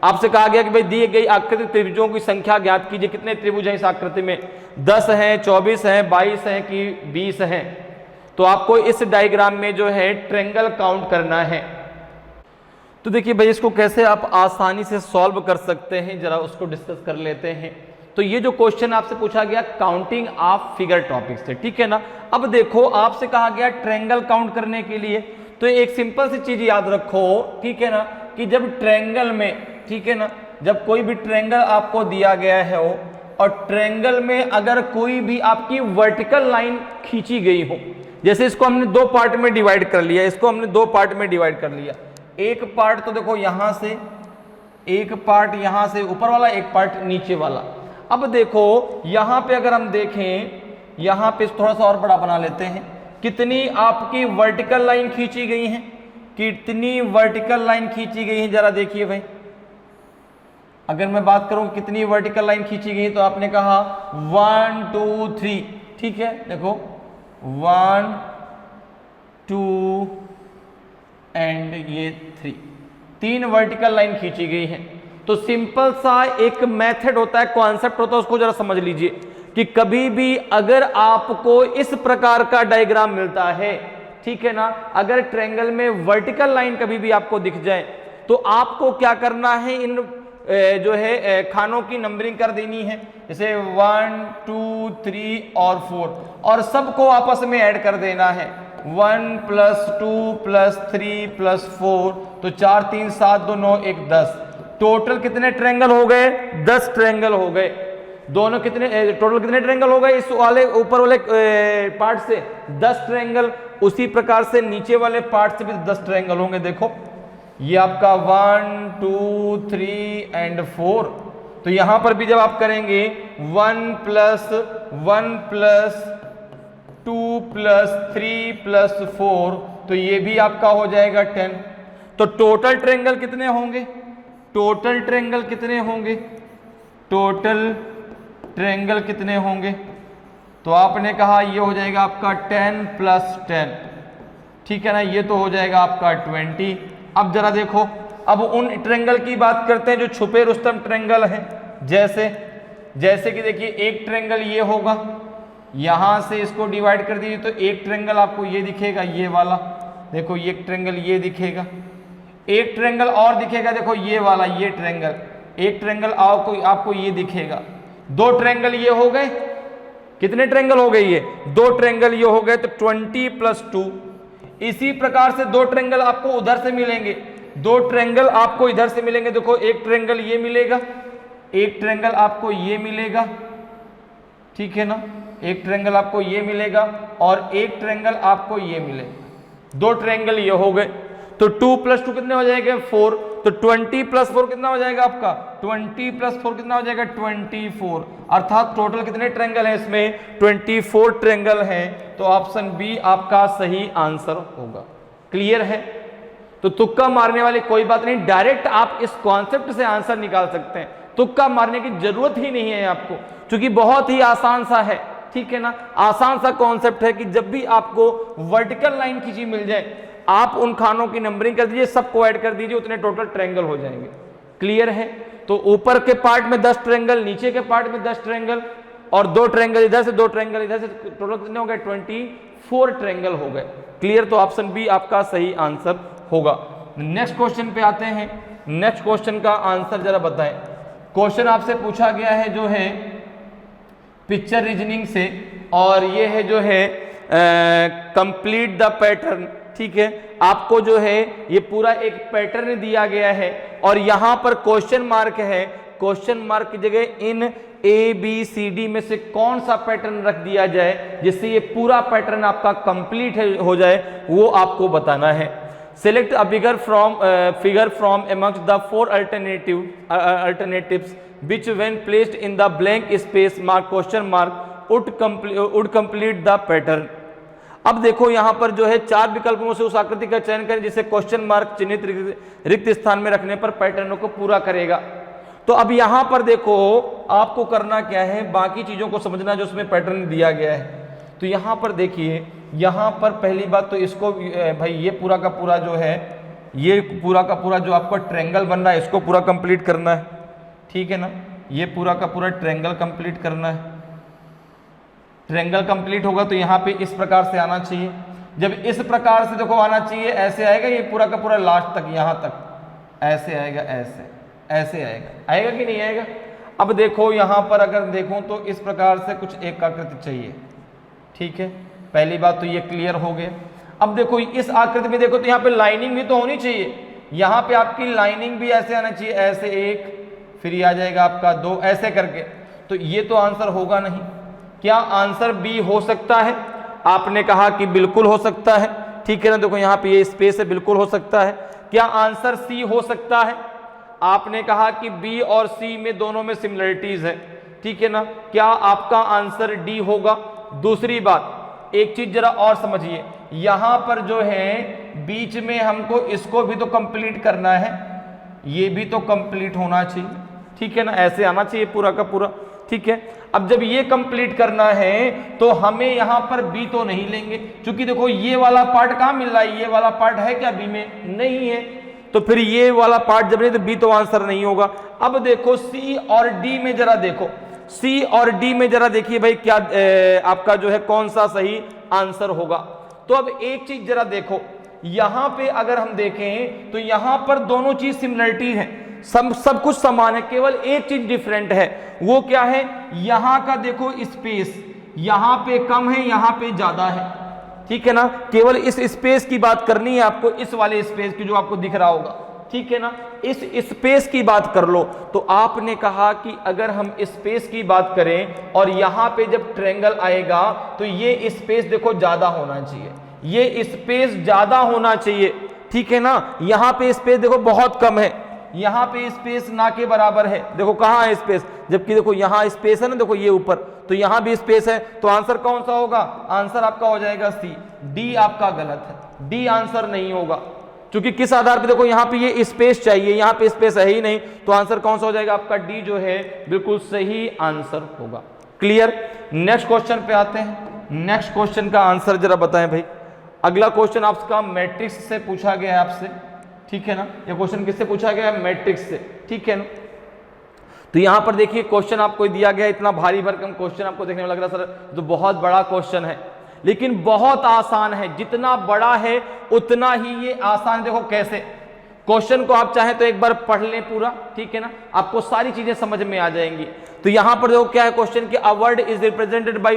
आपसे कहा गया कि भाई दी गई आकृति त्रिभुजों की संख्या ज्ञात कीजिए। कितने त्रिभुज हैं इस आकृति में? 10 हैं, 24 हैं, 22 हैं कि 20 हैं। तो आपको इस डायग्राम में जो है ट्रायंगल काउंट करना है। तो देखिए भाई इसको कैसे आप आसानी से सॉल्व कर सकते हैं, जरा उसको डिस्कस कर लेते हैं। तो ये जो क्वेश्चन आपसे पूछा गया काउंटिंग ऑफ फिगर टॉपिक से, ठीक है ना। अब देखो आपसे कहा गया ट्रायंगल काउंट करने के लिए, तो एक सिंपल सी चीज याद रखो, ठीक है ना, कि जब ट्रायंगल में, ठीक है ना, जब कोई भी ट्रायंगल आपको दिया गया है हो और ट्रायंगल में अगर कोई भी आपकी वर्टिकल लाइन खींची गई हो, जैसे इसको हमने 2 पार्ट में डिवाइड कर लिया, इसको हमने 2 पार्ट में डिवाइड कर लिया। एक पार्ट तो देखो यहां से, एक पार्ट यहां से ऊपर वाला, एक पार्ट नीचे वाला। अब देखो यहां पे अगर हम देखें, यहां पे थोड़ा सा और बड़ा बना लेते हैं, कितनी आपकी वर्टिकल लाइन खींची गई है, कितनी वर्टिकल लाइन खींची गई है, जरा देखिए भाई। अगर मैं बात करूं कितनी वर्टिकल लाइन खींची गई, तो आपने कहा 1 2 3, ठीक है। देखो 1 2 एंड ये 3 वर्टिकल लाइन खींची गई है। तो सिंपल सा एक मेथड होता है, कॉन्सेप्ट होता है, उसको जरा समझ लीजिए कि कभी भी अगर आपको इस प्रकार का डायग्राम मिलता है, ठीक है ना, अगर ट्रायंगल में वर्टिकल लाइन कभी भी आपको दिख जाए तो आपको क्या करना है, इन जो है खानों की नंबरिंग कर देनी है, जैसे 1 2 3 और 4, और सबको आपस में ऐड कर देना है। 1 + 2 + 3 + 4, तो 4 3 7 2 9 1 10। टोटल कितने ट्रायंगल हो गए? 10 ट्रायंगल हो गए। दोनों कितने टोटल कितने ट्रायंगल हो गए? इस वाले ऊपर वाले पार्ट से 10 ट्रायंगल, उसी प्रकार से नीचे वाले पार्ट से भी 10 ट्रायंगल होंगे। देखो ये आपका 1 2 3 एंड 4, तो यहां पर भी जब आप करेंगे 1 + 1 + 2 + 3 + 4, तो ये भी आपका हो जाएगा 10। तो टोटल ट्रायंगल कितने होंगे? टोटल ट्रायंगल कितने होंगे? टोटल ट्रायंगल कितने होंगे? तो आपने कहा ये हो जाएगा आपका 10 + 10, ठीक है ना, ये तो हो जाएगा आपका 20। अब जरा देखो, अब उन ट्रायंगल की बात करते हैं जो छुपे रुस्तम ट्रायंगल हैं। जैसे कि देखिए एक ट्रायंगल ये होगा, यहां से इसको डिवाइड कर दीजिए तो एक ट्रायंगल आपको ये दिखेगा, ये वाला देखो, ये ट्रायंगल ये दिखेगा। एक ट्रायंगल और दिखेगा, देखो ये वाला, ये ट्रायंगल, एक ट्रायंगल आपको ये दिखेगा। 2 ट्रायंगल ये हो गए। कितने ट्रायंगल हो गए? ये 2 ट्रायंगल ये हो गए, तो 20 + 2। इसी प्रकार से 2 ट्रायंगल आपको उधर से मिलेंगे, 2 ट्रायंगल आपको इधर से मिलेंगे। देखो एक ट्रायंगल ये मिलेगा, एक ट्रायंगल आपको ये मिलेगा, ठीक है ना, एक ट्रायंगल आपको ये मिलेगा और एक ट्रायंगल आपको ये मिलेगा। 2 ट्रायंगल ये हो गए, तो 2 + 2 कितने हो जाएंगे? 4। तो 20 + 4 कितना हो जाएगा आपका? 20 + 4 कितना हो जाएगा? 24। अर्थात टोटल कितने ट्रायंगल हैं इसमें? 24 ट्रायंगल हैं। तो ऑप्शन बी आपका सही आंसर होगा। क्लियर है? तो तुक्का मारने वाली कोई बात नहीं, डायरेक्ट आप इस कॉन्सेप्ट से आंसर निकाल सकते हैं। तुक्का मारने की जरूरत ही नहीं है आपको, क्योंकि बहुत ही आसान सा है, ठीक है ना, आसान सा कॉन्सेप्ट है कि जब भी आपको वर्टिकल लाइन खींची मिल जाए, आप उन खानों की नंबरिंग कर दीजिए, सबको ऐड कर दीजिए, उतने टोटल ट्रायंगल हो जाएंगे। क्लियर है? तो ऊपर के पार्ट में 10 ट्रायंगल, नीचे के पार्ट में 10 ट्रायंगल, और 2 ट्रायंगल इधर से, 2 ट्रायंगल इधर से, टोटल कितने हो गए? 24 ट्रायंगल हो गए। क्लियर? तो ऑप्शन बी आपका सही आंसर होगा। नेक्स्ट क्वेश्चन पे आते हैं। नेक्स्ट क्वेश्चन का आंसर जरा बताएं। क्वेश्चन आपसे पूछा गया है जो है पिक्चर रीजनिंग से, और ये है जो है कंप्लीट द पैटर्न, ठीक है। आपको जो है ये पूरा एक पैटर्न दिया गया है और यहां पर क्वेश्चन मार्क है। क्वेश्चन मार्क की जगह इन ABCD में से कौन सा पैटर्न रख दिया जाए जिससे ये पूरा पैटर्न आपका कंप्लीट हो जाए, वो आपको बताना है। Select a figure from amongst the 4 alternatives which when placed in the blank space mark question mark would complete the pattern। अब देखो यहां पर जो है 4 विकल्पों से उस आकृति का चयन करें जिसे क्वेश्चन मार्क चिन्हित रिक्त स्थान में रखने पर पैटर्नों को पूरा करेगा। तो अब यहां पर देखो आपको करना क्या है, बाकी चीजों को समझना जो उसमें पैटर्न दिया गया है। तो यहां पर देखिए, यहां पर पहली बात तो इसको भाई ये पूरा का पूरा जो है, ये पूरा का पूरा जो आपका ट्रायंगल बन रहा है इसको पूरा कंप्लीट करना है, ठीक है ना। ये पूरा का पूरा ट्रायंगल कंप्लीट करना है। ट्रायंगल कंप्लीट होगा तो यहाँ पे इस प्रकार से आना चाहिए। जब इस प्रकार से देखो आना चाहिए, ऐसे आएगा ये पूरा का पूरा लास्ट तक, यहाँ तक ऐसे आएगा, ऐसे आएगा कि नहीं आएगा। अब देखो यहाँ पर अगर देखूं तो इस प्रकार से कुछ एक आकृति चाहिए, ठीक है। पहली बात तो ये क्लियर हो गया। अब देखो इस आकृति में देखो तो यहाँ पे लाइनिंग भी तो होनी चाहिए, यहाँ पे आपकी लाइनिंग भी ऐसे आना चाहिए, ऐसे एक, फिर ये आ जाएगा आपका 2, ऐसे करके। तो ये तो आंसर होगा नहीं। क्या आंसर बी हो सकता है? आपने कहा कि बिल्कुल हो सकता है, ठीक है ना। देखो यहाँ पे ये स्पेस है, बिल्कुल हो सकता है। क्या आंसर सी हो सकता है? आपने कहा कि बी और सी में दोनों में सिमिलरिटीज है, ठीक है ना। क्या आपका आंसर डी होगा? दूसरी बात, एक चीज जरा और समझिए, यहां पर जो है बीच में हमको इसको भी तो कंप्लीट करना है, ये भी तो कंप्लीट होना चाहिए, ठीक है ना। ऐसे आना चाहिए पूरा का पूरा, ठीक है। अब जब ये कंप्लीट करना है तो हमें यहां पर बी तो नहीं लेंगे, क्योंकि देखो ये वाला पार्ट कहां मिल रहा है, ये वाला पार्ट है क्या बी में? नहीं है। तो फिर ये वाला पार्ट जब नहीं तो बी तो आंसर नहीं होगा। अब देखो सी और डी में जरा देखो, सी और डी में जरा देखिए भाई क्या आपका जो है कौन सा सही आंसर होगा। तो अब एक चीज जरा देखो, यहां पे अगर हम देखें तो यहां पर दोनों चीज सिमिलरिटी है, सब कुछ समान है, केवल एक चीज डिफरेंट है। वो क्या है? यहां का देखो स्पेस यहां पे कम है, यहां पे ज्यादा है, ठीक है ना। केवल इस स्पेस की बात करनी है आपको, इस वाले स्पेस की जो आपको दिख रहा होगा, ठीक है ना। इस स्पेस की बात कर लो। तो आपने कहा कि अगर हम स्पेस की बात करें और यहां पे जब ट्रायंगल आएगा तो ये स्पेस देखो ज्यादा होना चाहिए, ये स्पेस ज्यादा होना चाहिए, ठीक है ना। यहां पे स्पेस देखो बहुत कम है, यहां पे स्पेस ना के बराबर है, देखो कहां है स्पेस, जबकि देखो यहां स्पेस है ना, देखो ये ऊपर, तो यहां भी स्पेस है। तो आंसर कौन सा होगा? आंसर आपका हो जाएगा सी, डी आपका गलत है, डी आंसर नहीं होगा। क्योंकि किस आधार पे? देखो यहां पे ये स्पेस चाहिए, यहां पे स्पेस है ही नहीं, तो आंसर कौन सा हो जाएगा? आपका डी जो है बिल्कुल सही आंसर होगा। क्लियर? नेक्स्ट क्वेश्चन पे आते हैं। नेक्स्ट क्वेश्चन का आंसर जरा बताएं भाई। अगला क्वेश्चन आपका मैट्रिक्स से पूछा गया है आपसे, ठीक है ना। ये क्वेश्चन किससे पूछा गया है? मैट्रिक्स से, ठीक है ना। तो यहां पर देखिए क्वेश्चन आपको दिया गया, इतना भारी भरकम क्वेश्चन आपको देखने में लग रहा है सर तो बहुत बड़ा क्वेश्चन है, लेकिन बहुत आसान है। जितना बड़ा है उतना ही ये आसान। देखो कैसे क्वेश्चन को आप चाहें तो एक बार पढ़ लें पूरा, ठीक है ना, आपको सारी चीजें समझ में आ जाएंगी। तो यहां पर देखो क्या है क्वेश्चन कि a word is represented by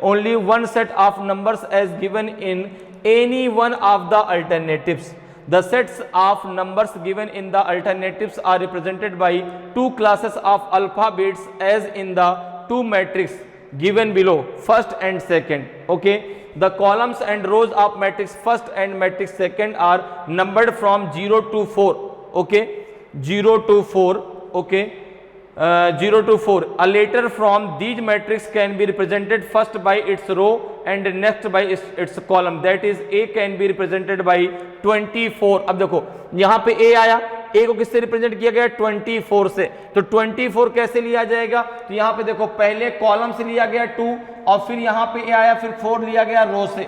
only one set of numbers as given in any one of the alternatives. The sets of numbers given in the alternatives are represented by two classes of alphabets as in the two matrix given below, first and second. Okay, the columns and rows of matrix first and matrix second are numbered from 0 to 4. Okay, 0 to 4. Okay, 0 to 4. A letter from these matrix can be represented first by its row and next by its column. That is, A can be represented by 24. अब देखो यहां पे A आया, A को किससे रिप्रेजेंट किया गया? 24 से। तो 24 कैसे लिया जाएगा? तो यहां पे देखो पहले कॉलम से लिया गया 2 और फिर यहां पे A आया, फिर 4 लिया गया रो से,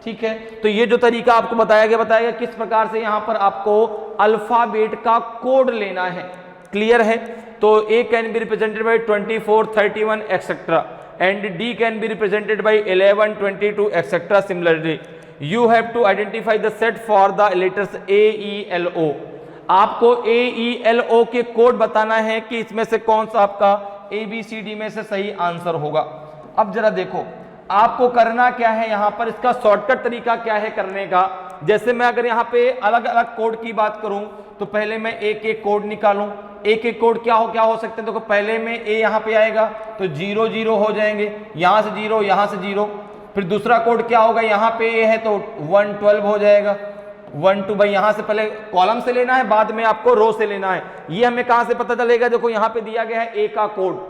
ठीक है। तो ये जो तरीका आपको बताया गया किस प्रकार से यहां पर आपको अल्फाबेट का कोड लेना है। क्लियर है? तो A can be represented by 24, 31 etcetera and D can be represented by 11, 22 etcetera. Similarly you have to identify the set for the letters AELO। आपको AELO के कोड बताना है कि इसमें से कौन सा आपका ABCD में से सही आंसर होगा। अब जरा देखो आपको करना क्या है, यहां पर इसका शॉर्टकट तरीका क्या है करने का। जैसे मैं अगर यहां पे अलग अलग कोड की बात करूं तो पहले मैं एक एक कोड निकालूं। एक एक कोड क्या हो सकते हैं? देखो पहले में A यहां पे आएगा तो 0 0 हो जाएंगे, यहां से 0, यहां से 0। फिर दूसरा कोड क्या होगा? यहां पे A है तो 1 12 हो जाएगा, 1 2। भाई यहां से पहले कॉलम से लेना है, बाद में आपको रो से लेना है। ये हमें कहां से पता चलेगा? देखो यहां पे दिया गया है A का कोड,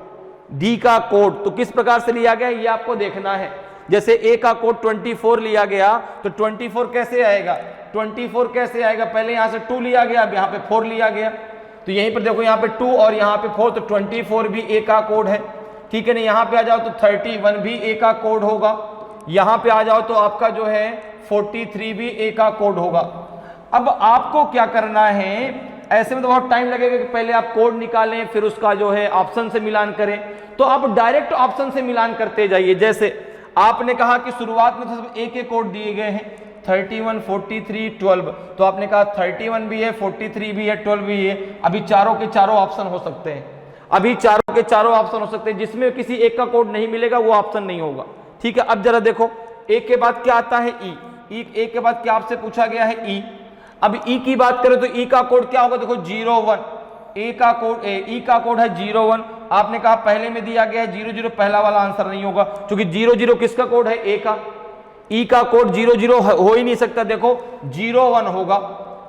D का कोड, तो किस प्रकार से लिया गया ये आपको देखना है। जैसे A का कोड 24 लिया गया तो 24 कैसे आएगा? 24 कैसे आएगा? पहले यहां से 2 लिया गया, अब यहां पे 4 लिया गया, तो यहीं पर देखो यहां पे 2 और यहां पे 4, तो 24 भी A का कोड है, ठीक है ना। यहां पे आ जाओ तो 31 भी A का कोड होगा, यहां पे आ जाओ तो आपका जो है 43 भी A का कोड होगा। अब आपको क्या करना है, ऐसे में तो बहुत टाइम लगेगा कि पहले आप कोड निकालें फिर उसका जो है ऑप्शन से मिलान करें, तो आप डायरेक्ट ऑप्शन से मिलान करते जाइए। जैसे आपने कहा कि शुरुआत में तो सब एक एक कोड दिए गए हैं, 31, 43, 12, तो आपने कहा 31 भी है, 43 भी है, 12 भी है। अभी चारों के चारों ऑप्शन हो सकते हैं, अभी चारों के चारों ऑप्शन हो सकते हैं, जिसमें किसी एक का कोड नहीं मिलेगा वो ऑप्शन नहीं होगा, ठीक है। अब जरा देखो एक के बाद क्या आता है? ई। एक के बाद क्या आपसे पूछा गया है? ई। अब ई की बात करें तो ई का कोड क्या होगा? देखो 01, ए का कोड ई का कोड है 01। आपने कहा पहले में दिया गया है 00, पहला वाला आंसर नहीं होगा क्योंकि 00 किसका कोड है? ए का। ई का कोड 00 हो ही नहीं सकता, देखो 01 होगा,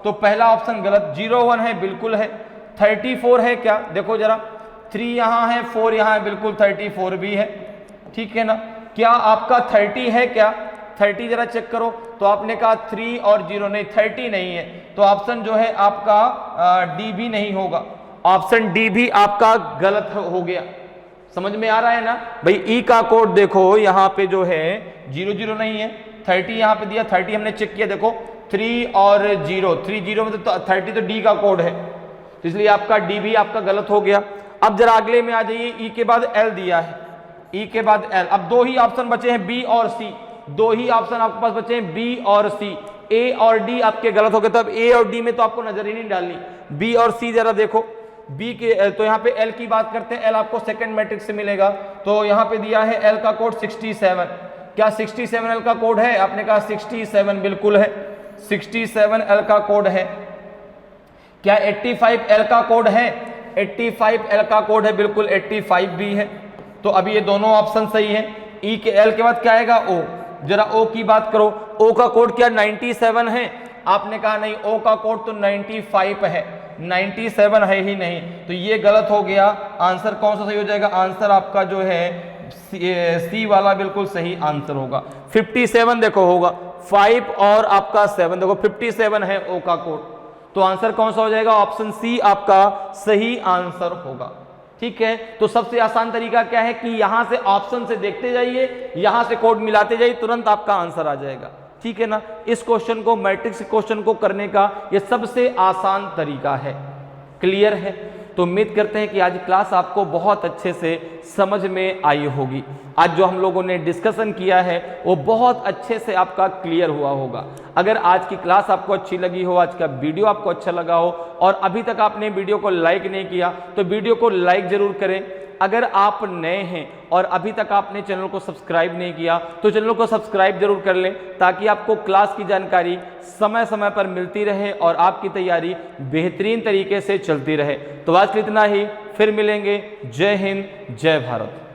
तो पहला ऑप्शन गलत। 01 है, बिल्कुल है। 34 है क्या? देखो जरा 3 यहां है, 4 यहां है, बिल्कुल 34 भी है, ठीक है ना। क्या आपका 30 है क्या? 30 जरा चेक करो, तो आपने कहा 3 और 0, नहीं 30 नहीं है, तो ऑप्शन जो है आपका डी भी नहीं होगा, ऑप्शन डी भी आपका गलत हो गया। समझ में आ रहा है ना भाई? ई का कोड देखो यहाँ पे जो है 00 नहीं है, 30 यहाँ पे दिया, 30 हमने चेक किया, देखो 3 और 0, 30 में तो 30 तो डी का कोड है, तो इसलिए आपका डी भी आपका गलत हो गया। अब जरा अगले में आ जाइए, ई के बाद एल दिया है, ई के बाद एल। अब दो ही ऑप्शन बचे हैं बी और सी, दो ही ऑप्शन आपके पास बचे हैं बी और सी। ए और डी आपके गलत हो गए, तो अब ए और डी में तो आपको नजर ही नहीं डालनी। बी और सी जरा देखो, बी के तो यहाँ पे एल की बात करते हैं, एल आपको सेकंड मैट्रिक्स से मिलेगा, तो यहाँ पे दिया है एल का कोड 67। क्या 67 एल का कोड है? आपने कहा 67 बिल्कुल है, 67 एल का कोड है। क्या 85 एल का कोड है? 85 एल का कोड है, बिल्कुल 85 भी है। तो अभी ये दोनों ऑप्शन सही है। ई के एल के बाद क्या आएगा? ओ। जरा ओ की बात करो, ओ का कोड क्या 97 है? आपने कहा नहीं, ओ का कोड तो 95 है, 97 है ही नहीं, तो ये गलत हो गया। आंसर कौन सा सही हो जाएगा? आंसर आपका जो है सी वाला बिल्कुल सही आंसर होगा। 57 देखो होगा 5 और आपका 7, देखो 57 है ओ का कोड, तो आंसर कौन सा हो जाएगा? ऑप्शन सी आपका सही आंसर होगा। ठीक है, तो सबसे आसान तरीका क्या है कि यहां से ऑप्शन से देखते जाइए, यहां से कोड मिलाते जाइए, तुरंत आपका आंसर आ जाएगा। ठीक है ना, इस क्वेश्चन को, मैट्रिक्स क्वेश्चन को करने का ये सबसे आसान तरीका है। क्लियर है? तो उम्मीद करते हैं कि आज क्लास आपको बहुत अच्छे से समझ में आई होगी। आज जो हम लोगों ने डिस्कशन किया है वो बहुत अच्छे से आपका क्लियर हुआ होगा। अगर आज की क्लास आपको अच्छी लगी हो, आज का वीडियो आपको अच्छा लगा हो और अभी तक आपने वीडियो को लाइक नहीं किया तो वीडियो को लाइक जरूर करें। अगर आप नए हैं और अभी तक आपने चैनल को सब्सक्राइब नहीं किया तो चैनल को सब्सक्राइब जरूर कर लें, ताकि आपको क्लास की जानकारी समय समय पर मिलती रहे और आपकी तैयारी बेहतरीन तरीके से चलती रहे। तो आज के लिए इतना ही, फिर मिलेंगे। जय हिंद, जय भारत।